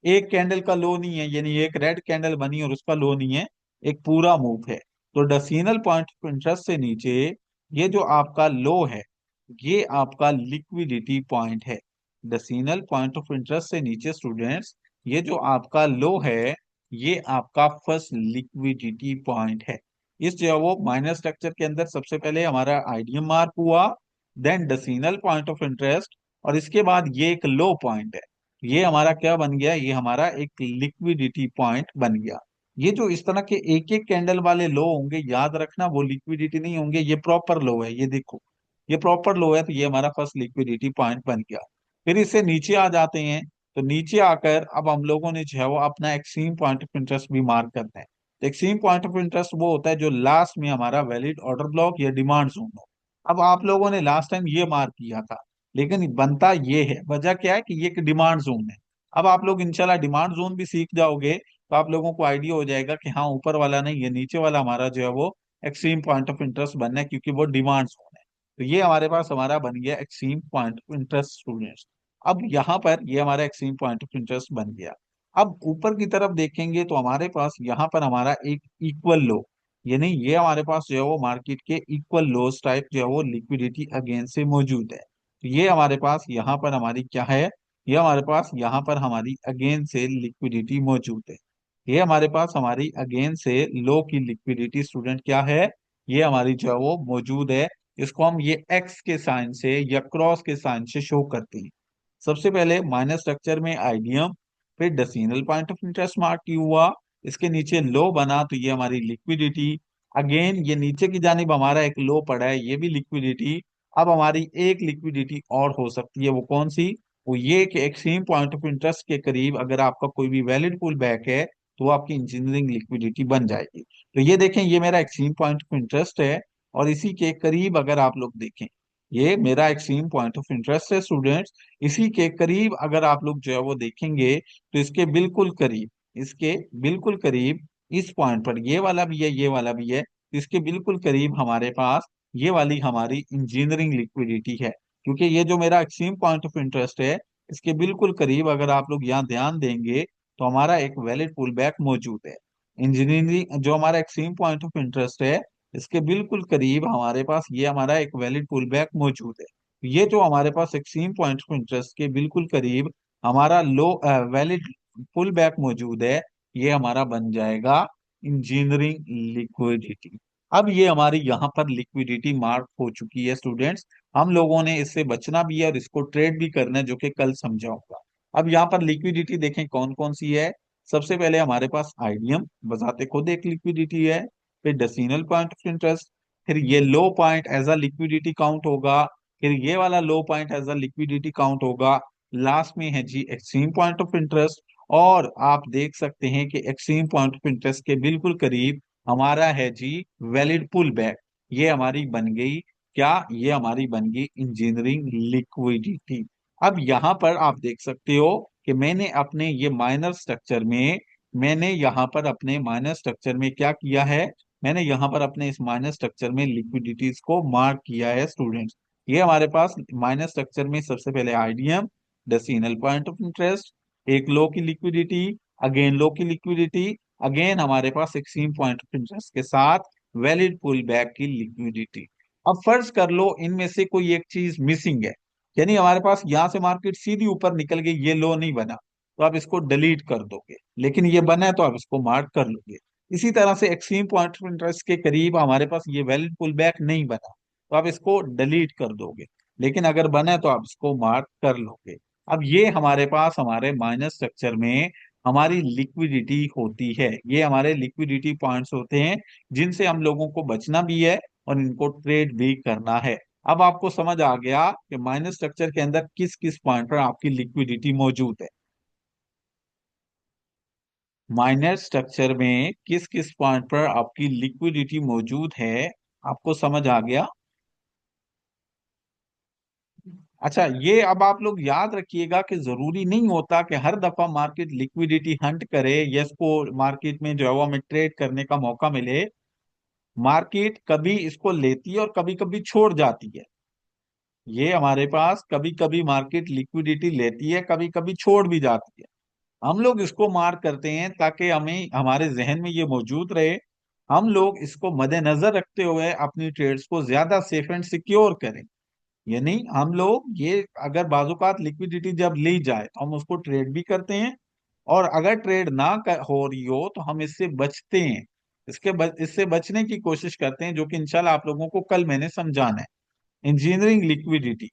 एक कैंडल का लो नहीं है, यानी एक रेड कैंडल बनी और उसका लो नहीं है, एक पूरा मूव है। तो डेसिमल पॉइंट ऑफ इंटरेस्ट से नीचे ये जो आपका लो है, ये आपका लिक्विडिटी पॉइंट है। डेसिमल पॉइंट ऑफ इंटरेस्ट से नीचे स्टूडेंट्स, ये जो आपका लो है, ये आपका फर्स्ट लिक्विडिटी पॉइंट है। इस जो है वो माइनर स्ट्रक्चर के अंदर सबसे पहले हमारा आइडियम मार्क हुआ, then decimal point of interest, और इसके बाद ये एक लो पॉइंट है। ये हमारा क्या बन गया, ये हमारा एक लिक्विडिटी पॉइंट बन गया। ये जो इस तरह के एक एक कैंडल वाले लो होंगे, याद रखना वो लिक्विडिटी नहीं होंगे, ये प्रॉपर लो है, ये देखो। ये प्रॉपर लो है, तो ये हमारा फर्स्ट लिक्विडिटी पॉइंट बन गया। फिर इससे नीचे आ जाते हैं, तो नीचे आकर अब हम लोगों ने जो है वो अपना एक्सट्रीम पॉइंट ऑफ इंटरेस्ट भी मार्क करना है। तो एक्सट्रीम पॉइंट ऑफ इंटरेस्ट वो होता है जो लास्ट में हमारा वैलिड ऑर्डर ब्लॉक या डिमांड जोन हो। अब आप लोगों ने लास्ट टाइम ये मार्क किया था, लेकिन बनता ये है, वजह क्या है कि ये एक डिमांड जोन है। अब आप लोग इंशाल्लाह डिमांड जोन भी सीख जाओगे, तो आप लोगों को आइडिया हो जाएगा कि हाँ ऊपर वाला नहीं, ये नीचे वाला हमारा जो है वो एक्सट्रीम पॉइंट ऑफ इंटरेस्ट बनना है, क्योंकि वो डिमांड जोन है। तो ये हमारे पास हमारा बन गया extreme point of interest students. अब यहाँ पर ये हमारा एक्सट्रीम पॉइंट ऑफ इंटरेस्ट बन गया। अब ऊपर की तरफ देखेंगे तो हमारे पास यहाँ पर हमारा एक इक्वल लो, यानी ये हमारे पास जो है वो मार्केट के इक्वल लोस टाइप जो है वो लिक्विडिटी अगेन से मौजूद है। तो ये हमारे पास यहाँ पर हमारी क्या है, ये हमारे पास यहाँ पर हमारी अगेन से लिक्विडिटी मौजूद है। ये हमारे पास हमारी अगेन से लो की लिक्विडिटी स्टूडेंट क्या है, ये हमारी जो है वो मौजूद है। इसको हम ये एक्स के साइन से या क्रॉस के साइन से शो करते हैं। सबसे पहले माइनस स्ट्रक्चर में आइडियम, फिर decimal point of interest mark क्यों हुआ, इसके नीचे लो बना तो ये हमारी लिक्विडिटी। अगेन ये नीचे की जानिब हमारा एक लो पड़ा है, ये भी लिक्विडिटी। अब हमारी एक लिक्विडिटी और हो सकती है, वो कौन सी, वो ये कि एक्सट्रीम पॉइंट ऑफ इंटरेस्ट के करीब अगर आपका कोई भी वैलिड पुल बैक है, तो वो आपकी इंजीनियरिंग लिक्विडिटी बन जाएगी। तो ये देखें, ये मेरा एक्सट्रीम पॉइंट ऑफ इंटरेस्ट है, और इसी के करीब अगर आप लोग देखें, ये मेरा एक्सट्रीम पॉइंट ऑफ इंटरेस्ट है स्टूडेंट्स। इसी के करीब अगर आप लोग जो है वो देखेंगे, तो इसके बिल्कुल करीब, इसके बिल्कुल करीब इस पॉइंट पर ये वाला भी है, ये वाला भी है, तो इसके बिल्कुल करीब हमारे पास ये वाली हमारी इंजीनियरिंग लिक्विडिटी है। क्योंकि ये जो मेरा एक्सट्रीम पॉइंट ऑफ इंटरेस्ट है, इसके बिल्कुल करीब अगर आप लोग यहाँ ध्यान देंगे, तो हमारा एक वैलिड पुल बैक मौजूद है। इंजीनियरिंग जो हमारा एक्सट्रीम पॉइंट ऑफ इंटरेस्ट है, इसके बिल्कुल करीब हमारे पास ये हमारा एक वैलिड पुल बैक मौजूद है। ये जो हमारे पास एक्सट्रीम पॉइंट ऑफ इंटरेस्ट के बिल्कुल करीब हमारा लो वैलिड पुल बैक मौजूद है, ये हमारा बन जाएगा इंजीनियरिंग लिक्विडिटी। अब ये हमारी यहाँ पर लिक्विडिटी मार्क हो चुकी है स्टूडेंट्स। हम लोगों ने इससे बचना भी है और इसको ट्रेड भी करना है, जो कि कल समझाऊंगा। अब यहाँ पर लिक्विडिटी देखें कौन कौन सी है। सबसे पहले हमारे पास आइडियम बजाते खुद एक लिक्विडिटी है, फिर डेसिमल पॉइंट ऑफ इंटरेस्ट, फिर ये low point as a liquidity count होगा, फिर ये वाला low point as a liquidity count होगा। लास्ट में है जी एक्सट्रीम पॉइंट ऑफ इंटरेस्ट। और आप देख सकते हैं कि एक्सट्रीम पॉइंट ऑफ इंटरेस्ट के बिल्कुल करीब हमारा है जी वैलिड पुल बैक। ये हमारी बन गई क्या, ये हमारी बन गई इंजीनियरिंग लिक्विडिटी। अब यहाँ पर आप देख सकते हो कि मैंने अपने ये माइनर स्ट्रक्चर में, मैंने यहाँ पर अपने माइनर स्ट्रक्चर में क्या किया है, मैंने यहाँ पर अपने इस माइनर स्ट्रक्चर में लिक्विडिटीज को मार्क किया है स्टूडेंट्स। ये हमारे पास माइनर स्ट्रक्चर में सबसे पहले IDM, decimal point of interest, एक लो की लिक्विडिटी, अगेन लो की लिक्विडिटी, अगेन हमारे पास एक्सट्रीम पॉइंट ऑफ इंटरेस्ट के साथ वैलिड पुल बैक की लिक्विडिटी। अब फर्ज कर लो इनमें से कोई एक चीज मिसिंग है, यानी हमारे पास यहाँ से मार्केट सीधी ऊपर निकल गई, ये लो नहीं बना, तो आप इसको डिलीट कर दोगे, लेकिन ये बना है तो आप इसको मार्क कर लोगे। इसी तरह से एक्सट्रीम पॉइंट ऑफ इंटरेस्ट के करीब हमारे पास ये वैलिड पुल बैक नहीं बना, तो आप इसको डिलीट कर दोगे, लेकिन अगर बना है तो आप इसको मार्क कर लोगे। अब ये हमारे पास हमारे माइनस स्ट्रक्चर में हमारी लिक्विडिटी होती है, ये हमारे लिक्विडिटी पॉइंट्स होते हैं, जिनसे हम लोगों को बचना भी है और इनको ट्रेड भी करना है। अब आपको समझ आ गया कि माइनस स्ट्रक्चर के अंदर किस किस पॉइंट पर आपकी लिक्विडिटी मौजूद है। माइनर स्ट्रक्चर में किस किस पॉइंट पर आपकी लिक्विडिटी मौजूद है, आपको समझ आ गया। अच्छा, ये अब आप लोग याद रखिएगा कि जरूरी नहीं होता कि हर दफा मार्केट लिक्विडिटी हंट करे या इसको मार्केट में जो है वो हमें ट्रेड करने का मौका मिले। मार्केट कभी इसको लेती है और कभी कभी छोड़ जाती है। ये हमारे पास कभी कभी मार्केट लिक्विडिटी लेती है, कभी कभी छोड़ भी जाती है। हम लोग इसको मार्क करते हैं ताकि हमें हमारे जहन में ये मौजूद रहे, हम लोग इसको मद्देनजर रखते हुए अपनी ट्रेड्स को ज्यादा सेफ एंड सिक्योर करें। यानी हम लोग ये अगर बाजुकात लिक्विडिटी जब ली जाए तो हम उसको ट्रेड भी करते हैं, और अगर ट्रेड हो रही हो तो हम इससे बचते हैं, इससे बचने की कोशिश करते हैं, जो कि इंशाल्लाह आप लोगों को कल मैंने समझाना है। इंजीनियरिंग लिक्विडिटी,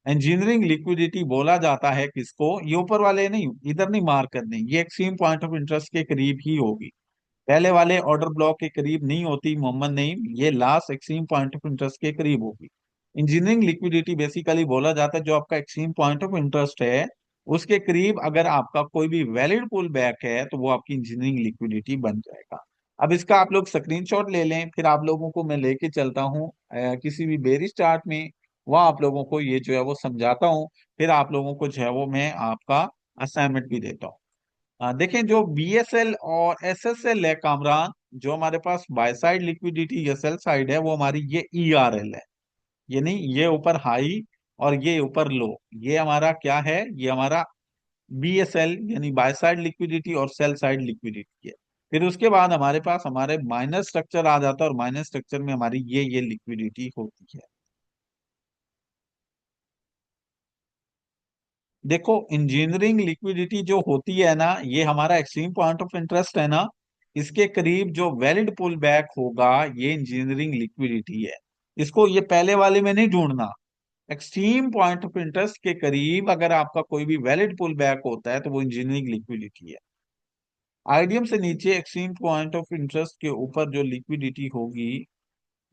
इंजीनियरिंग लिक्विडिटी बोला जाता है किसको, ये ऊपर वाले नहीं, इधर नहीं मार्क करने, ये एक्सट्रीम पॉइंट ऑफ इंटरेस्ट के करीब ही होगी, पहले वाले ऑर्डर ब्लॉक के करीब नहीं होती मोहम्मद नहीं, ये last extreme point of interest के करीब होगी। इंजीनियरिंग लिक्विडिटी बेसिकली बोला जाता है जो आपका एक्सट्रीम पॉइंट ऑफ इंटरेस्ट है उसके करीब अगर आपका कोई भी वैलिड पुल बैक है तो वो आपकी इंजीनियरिंग लिक्विडिटी बन जाएगा। अब इसका आप लोग स्क्रीनशॉट ले लें, फिर आप लोगों को मैं लेके चलता हूँ किसी भी बेरिश चार्ट में, वहाँ आप लोगों को ये जो है वो समझाता हूँ। फिर आप लोगों को जो है वो मैं आपका असाइनमेंट भी देता हूँ। देखें जो बीएसएल और एसएसएल है कामरान, जो हमारे पास बाय साइड लिक्विडिटी या सेल साइड है वो हमारी ये ईआरएल है, यानी ये ऊपर हाई और ये ऊपर लो। ये हमारा क्या है, ये हमारा बीएसएल यानी बाय साइड लिक्विडिटी और सेल साइड लिक्विडिटी है। फिर उसके बाद हमारे पास हमारे माइनस स्ट्रक्चर आ जाता है और माइनस स्ट्रक्चर में हमारी ये लिक्विडिटी होती है। देखो इंजीनियरिंग लिक्विडिटी जो होती है ना, ये हमारा एक्सट्रीम पॉइंट ऑफ इंटरेस्ट है ना, इसके करीब जो वैलिड पुल बैक होगा ये इंजीनियरिंग लिक्विडिटी है। इसको ये पहले वाले में नहीं ढूंढना। एक्सट्रीम पॉइंट ऑफ इंटरेस्ट के करीब अगर आपका कोई भी वैलिड पुल बैक होता है तो वो इंजीनियरिंग लिक्विडिटी है। आईडीएम से नीचे एक्सट्रीम पॉइंट ऑफ इंटरेस्ट के ऊपर जो लिक्विडिटी होगी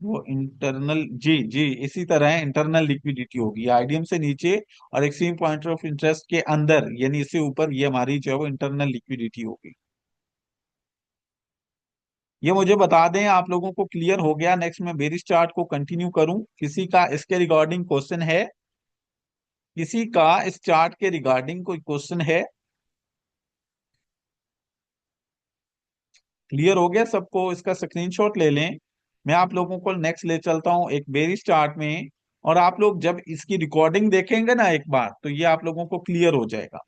वो इंटरनल, जी जी इसी तरह है, इंटरनल लिक्विडिटी होगी आईडीएम से नीचे। और एक्सट्रीम पॉइंट ऑफ इंटरेस्ट के अंदर यानी इससे ऊपर ये हमारी जो है वो इंटरनल लिक्विडिटी होगी। ये मुझे बता दें आप लोगों को क्लियर हो गया? नेक्स्ट मैं बेरिस चार्ट को कंटिन्यू करूं, किसी का इसके रिगार्डिंग क्वेश्चन है? किसी का इस चार्ट के रिगार्डिंग कोई क्वेश्चन है? क्लियर हो गया सबको? इसका स्क्रीनशॉट ले लें। मैं आप लोगों को नेक्स्ट ले चलता हूं एक बेरिस चार्ट में, और आप लोग जब इसकी रिकॉर्डिंग देखेंगे ना एक बार तो ये आप लोगों को क्लियर हो जाएगा।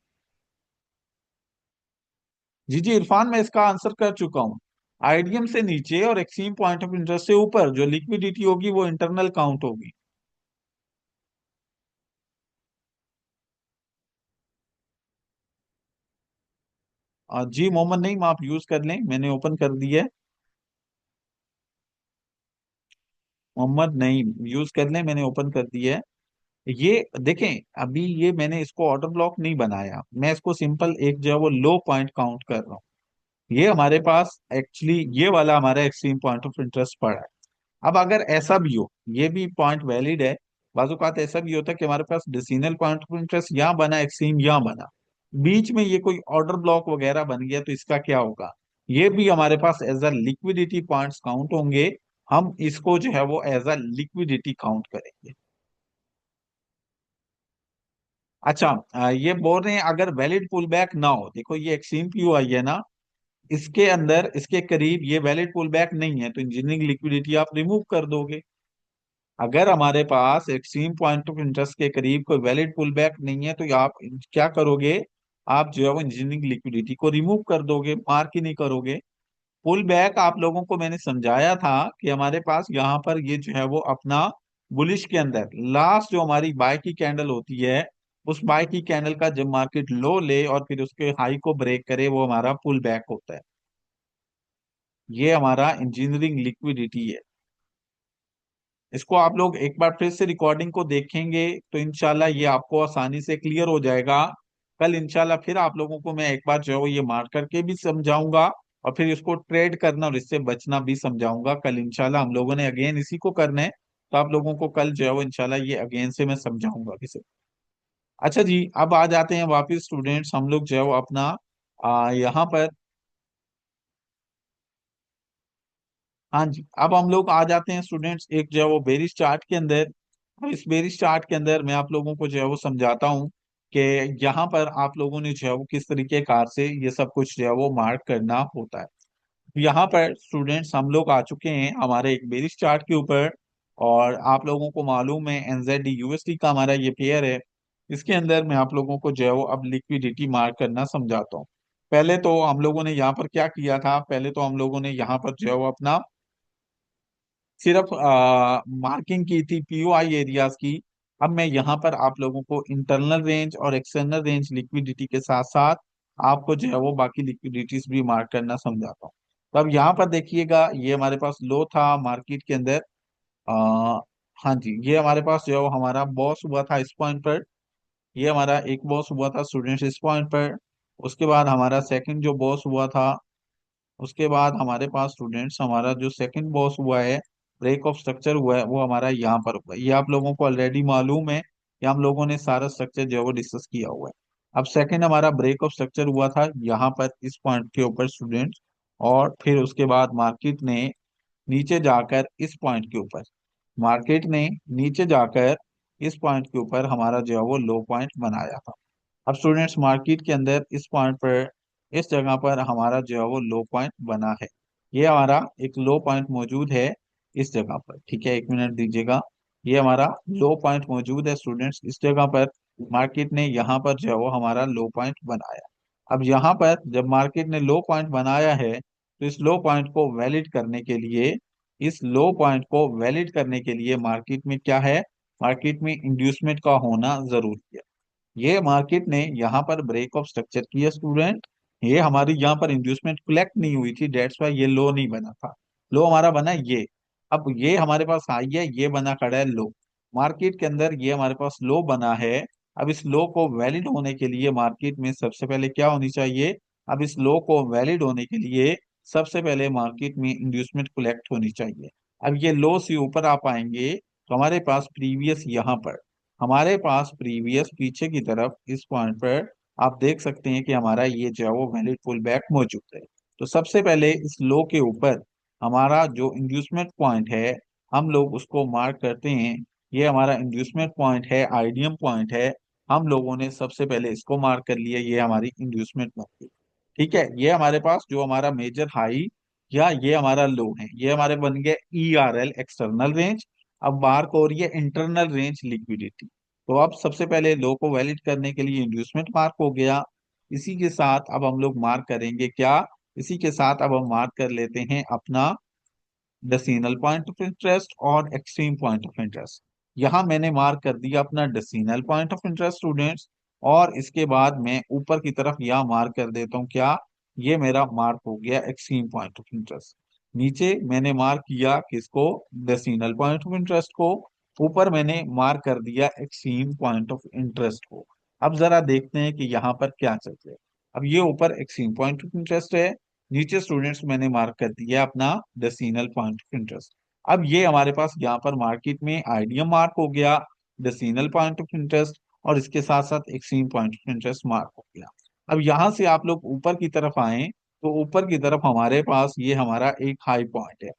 जी जी इरफान, मैं इसका आंसर कर चुका हूँ। आईडीएम से नीचे और एक्सट्रीम पॉइंट ऑफ इंटरेस्ट से ऊपर जो लिक्विडिटी होगी वो इंटरनल काउंट होगी। जी मोहम्मद नईम, आप यूज कर लें, मैंने ओपन कर दिया है। मोहम्मद नईम यूज कर लें, मैंने ओपन कर दिया है। ये देखें, अभी ये मैंने इसको ऑर्डर ब्लॉक नहीं बनाया, मैं इसको सिंपल एक जो है वो लो पॉइंट काउंट कर रहा हूँ। ये हमारे पास एक्चुअली ये वाला हमारा एक्सट्रीम पॉइंट ऑफ इंटरेस्ट पड़ा है। अब अगर ऐसा भी हो, ये भी पॉइंट वैलिड है, बाजूकात ऐसा भी होता है कि हमारे पास डिसीजनल पॉइंट ऑफ इंटरेस्ट यहाँ बना, एक्सट्रीम यहाँ बना, बीच में ये कोई ऑर्डर ब्लॉक वगैरह बन गया तो इसका क्या होगा? ये भी हमारे पास as a liquidity points count होंगे। हम इसको जो है वो एज अ लिक्विडिटी काउंट करेंगे। अच्छा, ये बोल रहे हैं अगर वैलिड पुल बैक ना हो, देखो ये एक्सट्रीम पीओ आई है ना, इसके अंदर इसके करीब ये वैलिड पुल बैक नहीं है तो इंजीनियरिंग लिक्विडिटी आप रिमूव कर दोगे। अगर हमारे पास एक्सट्रीम पॉइंट ऑफ इंटरेस्ट के करीब कोई वैलिड पुल बैक नहीं है तो आप क्या करोगे? आप जो है वो इंजीनियरिंग लिक्विडिटी को रिमूव कर दोगे, मार्क ही नहीं करोगे। पुल बैक आप लोगों को मैंने समझाया था कि हमारे पास यहाँ पर ये जो है वो अपना बुलिश के अंदर लास्ट जो हमारी बाय की कैंडल होती है, उस बाय की कैंडल का जब मार्केट लो ले और फिर उसके हाई को ब्रेक करे वो हमारा पुल बैक होता है। ये हमारा इंजीनियरिंग लिक्विडिटी है। इसको आप लोग एक बार फिर से रिकॉर्डिंग को देखेंगे तो इंशाल्लाह ये आपको आसानी से क्लियर हो जाएगा। कल इंशाल्लाह फिर आप लोगों को मैं एक बार जो है वो ये मार्क करके भी समझाऊंगा और फिर इसको ट्रेड करना और इससे बचना भी समझाऊंगा। कल इंशाल्लाह हम लोगों ने अगेन इसी को करना है, तो आप लोगों को कल जो है वो इंशाल्लाह ये अगेन से मैं समझाऊंगा इसे। अच्छा जी, अब आ जाते हैं वापिस स्टूडेंट्स, हम लोग जो है वो अपना यहाँ पर, हाँ जी अब हम लोग आ जाते हैं स्टूडेंट्स एक जो है वो बेरिस चार्ट के अंदर। अब इस बेरिस चार्ट के अंदर मैं आप लोगों को जो है वो समझाता हूँ कि यहाँ पर आप लोगों ने जो है वो किस तरीके कार से ये सब कुछ जो है वो मार्क करना होता है। यहाँ पर स्टूडेंट्स हम लोग आ चुके हैं हमारे एक बेरिस चार्ट के ऊपर, और आप लोगों को मालूम है एनजेडी यूएसडी का हमारा ये पेयर है। इसके अंदर मैं आप लोगों को जो है वो अब लिक्विडिटी मार्क करना समझाता हूँ। पहले तो हम लोगों ने यहाँ पर क्या किया था, पहले तो हम लोगों ने यहाँ पर जो है वो अपना सिर्फ मार्किंग की थी पीओआई एरियाज की। अब मैं यहाँ पर आप लोगों को इंटरनल रेंज और एक्सटर्नल रेंज लिक्विडिटी के साथ साथ आपको जो है वो बाकी लिक्विडिटीज भी मार्क करना समझाता हूँ। तो अब यहाँ पर देखिएगा, ये हमारे पास लो था मार्केट के अंदर। आ, हाँ जी, ये हमारे पास जो है वो हमारा बॉस हुआ था इस पॉइंट पर। ये हमारा एक बॉस हुआ था स्टूडेंट्स इस पॉइंट पर। उसके बाद हमारा सेकंड जो बॉस हुआ था, उसके बाद हमारे पास स्टूडेंट्स हमारा जो सेकंड बॉस हुआ है ब्रेक ऑफ स्ट्रक्चर हुआ है वो हमारा यहाँ पर हुआ है। ये आप लोगों को ऑलरेडी मालूम है कि हम लोगों ने सारा स्ट्रक्चर जो है वो डिस्कस किया हुआ है। अब सेकंड हमारा ब्रेक ऑफ स्ट्रक्चर हुआ था यहाँ पर इस पॉइंट के ऊपर स्टूडेंट्स, और फिर उसके बाद मार्केट ने नीचे जाकर इस पॉइंट के ऊपर, मार्केट ने नीचे जाकर इस पॉइंट के ऊपर हमारा जो है वो लो पॉइंट बनाया था। अब स्टूडेंट्स मार्केट के अंदर इस पॉइंट पर, इस जगह पर हमारा जो है वो लो पॉइंट बना है। ये हमारा एक लो पॉइंट मौजूद है इस जगह पर, ठीक है, एक मिनट दीजिएगा। ये हमारा लो पॉइंट मौजूद है स्टूडेंट्स इस जगह पर। मार्केट ने यहाँ पर जो है वो हमारा लो पॉइंट बनाया। अब यहाँ पर जब मार्केट ने लो पॉइंट बनाया है तो इस लो पॉइंट को वैलिड करने के लिए, इस लो पॉइंट को वैलिड करने के लिए मार्केट में क्या है, मार्केट में इंड्यूसमेंट का होना जरूरी है। ये मार्केट ने यहाँ पर ब्रेक ऑफ स्ट्रक्चर किया स्टूडेंट, ये हमारी यहाँ पर इंड्यूसमेंट कलेक्ट नहीं हुई थी, डेट्स वाई ये लो नहीं बना था। लो हमारा बना ये। अब ये हमारे पास हाई है, ये बना खड़ा है लो। मार्केट के अंदर ये हमारे पास लो बना है। अब इस लो को वैलिड होने के लिए मार्केट में सबसे पहले क्या होनी चाहिए, अब इस लो को वैलिड होने के लिए सबसे पहले मार्केट में इंड्यूसमेंट कलेक्ट होनी चाहिए। अब ये लो से ऊपर आप आएंगे तो हमारे पास प्रीवियस यहाँ पर, हमारे पास प्रीवियस पीछे की तरफ इस पॉइंट पर आप देख सकते हैं कि हमारा ये जो है वो वैलिड पुल बैक मौजूद है। तो सबसे पहले इस लो के ऊपर हमारा जो इंड्यूसमेंट पॉइंट है हम लोग उसको मार्क करते हैं। ये हमारा इंड्यूसमेंट पॉइंट है, आइडियम पॉइंट है। हम लोगों ने सबसे पहले इसको मार्क कर लिया, ये हमारी इंड्यूसमेंट पॉइंट। ठीक है, ये हमारे पास जो हमारा मेजर हाई या ये हमारा लो है, ये हमारे बन गए ERL एक्सटर्नल रेंज। अब बार को और ये इंटरनल रेंज लिक्विडिटी। तो अब सबसे पहले लो को वैलिड करने के लिए इंड्यूसमेंट मार्क हो गया। इसी के साथ अब हम लोग मार्क करेंगे क्या, इसी के साथ अब हम मार्क कर लेते हैं अपना डेसिमल पॉइंट ऑफ इंटरेस्ट और एक्सट्रीम पॉइंट ऑफ इंटरेस्ट। यहां मैंने मार्क कर दिया अपना decimal point of interest students, और इसके बाद मैं ऊपर की तरफ यहां मार्क कर देता हूं क्या, ये मेरा मार्क हो गया एक्सट्रीम पॉइंट ऑफ इंटरेस्ट। नीचे मैंने मार्क किया किसको, डेसिमल पॉइंट ऑफ इंटरेस्ट को। ऊपर मैंने मार्क कर दिया एक्सट्रीम पॉइंट ऑफ इंटरेस्ट को। अब जरा देखते हैं कि यहाँ पर क्या चल रहा है। अब ये ऊपर एक्सट्रीम पॉइंट ऑफ इंटरेस्ट है, नीचे स्टूडेंट्स मैंने मार्क कर दिया अपना डेसिमल पॉइंट ऑफ इंटरेस्ट। अब ये हमारे पास यहाँ पर मार्केट में आइडियम मार्क हो गया, डेसिमल पॉइंट ऑफ इंटरेस्ट, और इसके साथ साथ extreme point of interest mark हो गया। अब यहाँ से आप लोग ऊपर की तरफ आए तो ऊपर की तरफ हमारे पास ये हमारा एक हाई पॉइंट है।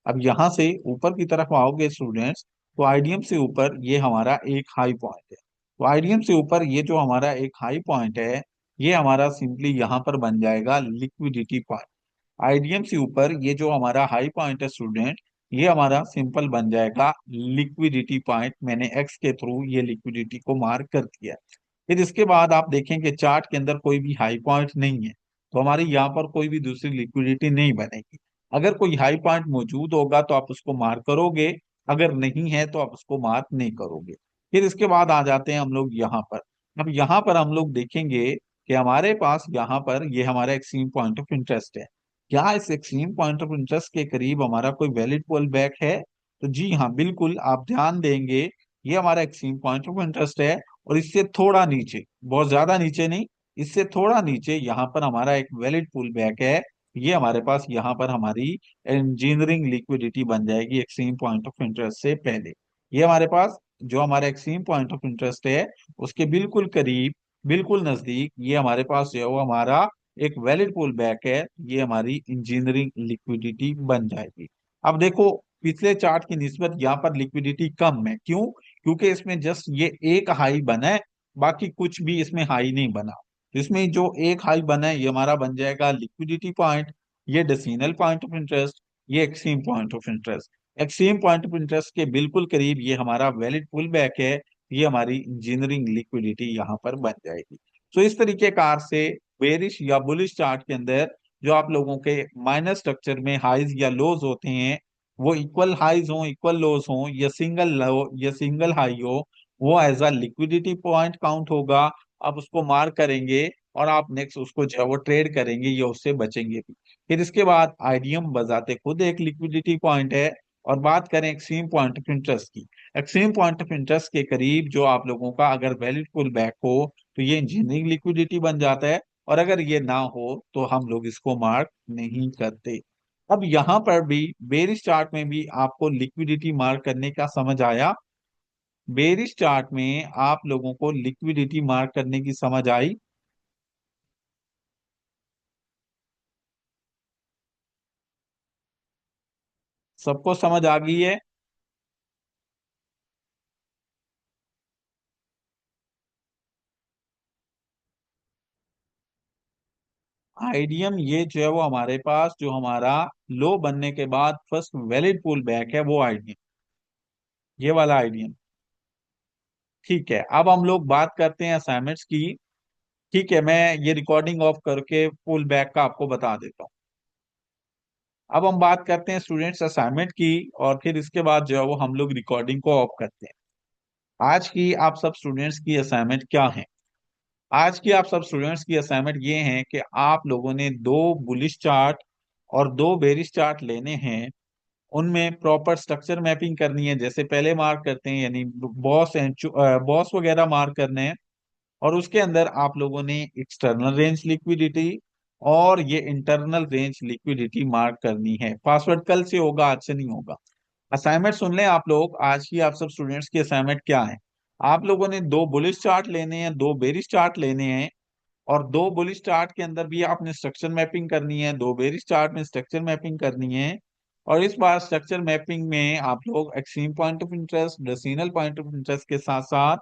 अब यहाँ से ऊपर की तरफ आओगे स्टूडेंट्स तो आइडियम से ऊपर ये हमारा एक हाई पॉइंट है। तो आइडियम से ऊपर ये जो हमारा एक हाई पॉइंट है ये हमारा सिंपली यहाँ पर बन जाएगा लिक्विडिटी पॉइंट। आईडीएम से ऊपर ये जो हमारा हाई पॉइंट है स्टूडेंट, ये हमारा सिंपल बन जाएगा लिक्विडिटी पॉइंट। मैंने एक्स के थ्रू ये लिक्विडिटी को मार्क कर दिया। फिर इसके बाद आप देखेंगे चार्ट के अंदर कोई भी हाई पॉइंट नहीं है, तो हमारी यहाँ पर कोई भी दूसरी लिक्विडिटी नहीं बनेगी। अगर कोई हाई पॉइंट मौजूद होगा तो आप उसको मार्क करोगे, अगर नहीं है तो आप उसको मार्क नहीं करोगे। फिर इसके बाद आ जाते हैं हम लोग यहाँ पर। अब यहाँ पर हम लोग देखेंगे कि हमारे पास यहाँ पर ये हमारा एक्सट्रीम पॉइंट ऑफ इंटरेस्ट है। क्या इस एक्सट्रीम पॉइंट ऑफ इंटरेस्ट के करीब हमारा कोई वैलिड पुल बैक है? तो जी हाँ, बिल्कुल आप ध्यान देंगे, ये हमारा एक्सट्रीम पॉइंट ऑफ इंटरेस्ट है। और इससे थोड़ा नीचे, बहुत ज्यादा नीचे नहीं, इससे थोड़ा नीचे यहाँ पर हमारा एक वैलिड पुल बैक है। ये हमारे पास यहाँ पर हमारी इंजीनियरिंग लिक्विडिटी बन जाएगी एक्सट्रीम पॉइंट ऑफ इंटरेस्ट से पहले। ये हमारे पास जो हमारा एक्सट्रीम पॉइंट ऑफ इंटरेस्ट है उसके बिल्कुल करीब, बिल्कुल नजदीक ये हमारे पास जो है वो हमारा एक वैलिड पुल बैक है, ये हमारी इंजीनियरिंग लिक्विडिटी बन जाएगी। अब देखो पिछले चार्ट की निस्बत यहाँ पर लिक्विडिटी कम है, क्यों? क्योंकि इसमें जस्ट ये एक हाई बना है, बाकी कुछ भी इसमें हाई नहीं बना। तो इसमें जो एक हाई बना है ये हमारा बन जाएगा लिक्विडिटी पॉइंट, ये डेसिमल पॉइंट ऑफ इंटरेस्ट, ये extreme point of interest. Extreme point of interest के बिल्कुल करीब ये हमारा वैलिड पुल बैक है, ये हमारी इंजीनियरिंग लिक्विडिटी यहाँ पर बन जाएगी। तो इस तरीके कार से बेरिश या बुलिश चार्ट के अंदर जो आप लोगों के माइनस स्ट्रक्चर में हाइज या लोज होते हैं, वो इक्वल हाइज हो, इक्वल लोज हो, या सिंगल लो या सिंगल हाई हो, वो as a liquidity point count होगा। आप उसको मार्क करेंगे और आप नेक्स्ट उसको जो है वो ट्रेड करेंगे या उससे बचेंगे भी। फिर इसके बाद आईडीएम बजाते खुद एक लिक्विडिटी पॉइंट है। और बात करें एक्सट्रीम पॉइंट ऑफ इंटरेस्ट की, एक्सट्रीम पॉइंट ऑफ इंटरेस्ट के करीब जो आप लोगों का अगर वैलिड पुल बैक हो तो ये इंजीनियरिंग लिक्विडिटी बन जाता है, और अगर ये ना हो तो हम लोग इसको मार्क नहीं करते। अब यहां पर भी बेरिश चार्ट में भी आपको लिक्विडिटी मार्क करने का समझ आया? बेरिश चार्ट में आप लोगों को लिक्विडिटी मार्क करने की समझ आई? सबको समझ आ गई है? आईडीएम ये जो है वो हमारे पास जो हमारा लो बनने के बाद फर्स्ट वैलिड पुल बैक है वो आईडीएम, ये वाला आईडीएम। ठीक है, अब हम लोग बात करते हैं असाइनमेंट्स की। ठीक है, मैं ये रिकॉर्डिंग ऑफ करके पुल बैक का आपको बता देता हूँ। अब हम बात करते हैं स्टूडेंट्स असाइनमेंट की, और फिर इसके बाद जो है वो हम लोग रिकॉर्डिंग को ऑफ करते हैं। आज की आप सब स्टूडेंट्स की असाइनमेंट क्या है? आज की आप सब स्टूडेंट्स की असाइनमेंट ये है कि आप लोगों ने दो बुलिश चार्ट और दो बेरिश चार्ट लेने हैं। उनमें प्रॉपर स्ट्रक्चर मैपिंग करनी है, जैसे पहले मार्क करते हैं, यानी बॉस एंड बॉस वगैरह मार्क करने हैं। और उसके अंदर आप लोगों ने एक्सटर्नल रेंज लिक्विडिटी और ये इंटरनल रेंज लिक्विडिटी मार्क करनी है। पासवर्ड कल से होगा, आज से नहीं होगा। असाइनमेंट सुन लें आप लोग, आज की आप सब स्टूडेंट्स की असाइनमेंट क्या है। आप लोगों ने दो बुलिश चार्ट लेने हैं, दो बेरिश चार्ट लेने हैं। और दो बुलिश चार्ट के अंदर भी आपने स्ट्रक्चर मैपिंग करनी है, दो बेरिश चार्ट में स्ट्रक्चर मैपिंग करनी है। और इस बार स्ट्रक्चर मैपिंग में आप लोग extreme point of interest, decimal point of interest के साथ साथ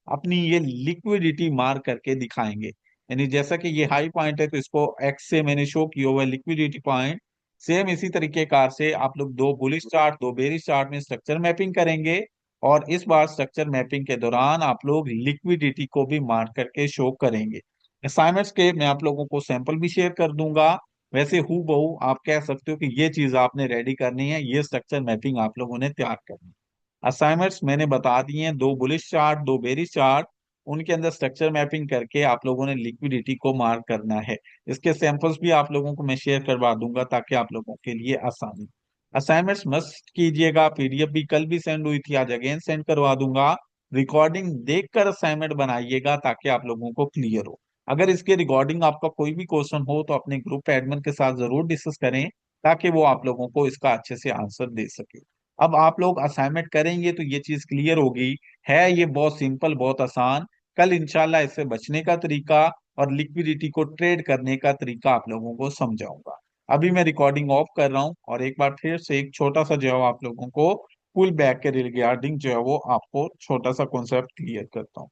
अपनी ये लिक्विडिटी मार्क करके दिखाएंगे। यानी जैसा कि ये हाई पॉइंट है तो इसको एक्स से मैंने शो किया हुआ है लिक्विडिटी पॉइंट। सेम इसी तरीके कार से आप लोग दो बुलिश चार्ट दो बेरिश चार्ट में स्ट्रक्चर मैपिंग करेंगे। और इस बार स्ट्रक्चर मैपिंग के दौरान आप लोग लिक्विडिटी को भी मार्क करके शो करेंगे। असाइनमेंट्स के मैं आप लोगों को सैंपल भी शेयर कर दूंगा। वैसे हु बहू आप कह सकते हो कि ये चीज आपने रेडी करनी है, ये स्ट्रक्चर मैपिंग आप लोगों ने तैयार करनी है। असाइनमेंट्स मैंने बता दिए हैं, दो बुलिश चार्ट दो बेरिश चार्ट, उनके अंदर स्ट्रक्चर मैपिंग करके आप लोगों ने लिक्विडिटी को मार्क करना है। इसके सैंपल्स भी आप लोगों को मैं शेयर करवा दूंगा ताकि आप लोगों के लिए आसानी। असाइनमेंट्स मस्ट कीजिएगा, पीडीएफ भी कल भी सेंड हुई थी, आज अगेन सेंड करवा दूंगा। रिकॉर्डिंग देखकर असाइनमेंट बनाइएगा ताकि आप लोगों को क्लियर हो। अगर इसके रिकॉर्डिंग आपका कोई भी क्वेश्चन हो तो अपने ग्रुप एडमिन के साथ जरूर डिस्कस करें ताकि वो आप लोगों को इसका अच्छे से आंसर दे सके। अब आप लोग असाइनमेंट करेंगे तो ये चीज क्लियर होगी। है ये बहुत सिंपल बहुत आसान। कल इंशाल्लाह इससे बचने का तरीका और लिक्विडिटी को ट्रेड करने का तरीका आप लोगों को समझाऊंगा। अभी मैं रिकॉर्डिंग ऑफ कर रहा हूँ और एक बार फिर से एक छोटा सा जो है आप लोगों को पुल बैक के रिगार्डिंग जो है वो आपको छोटा सा कॉन्सेप्ट क्लियर करता हूँ।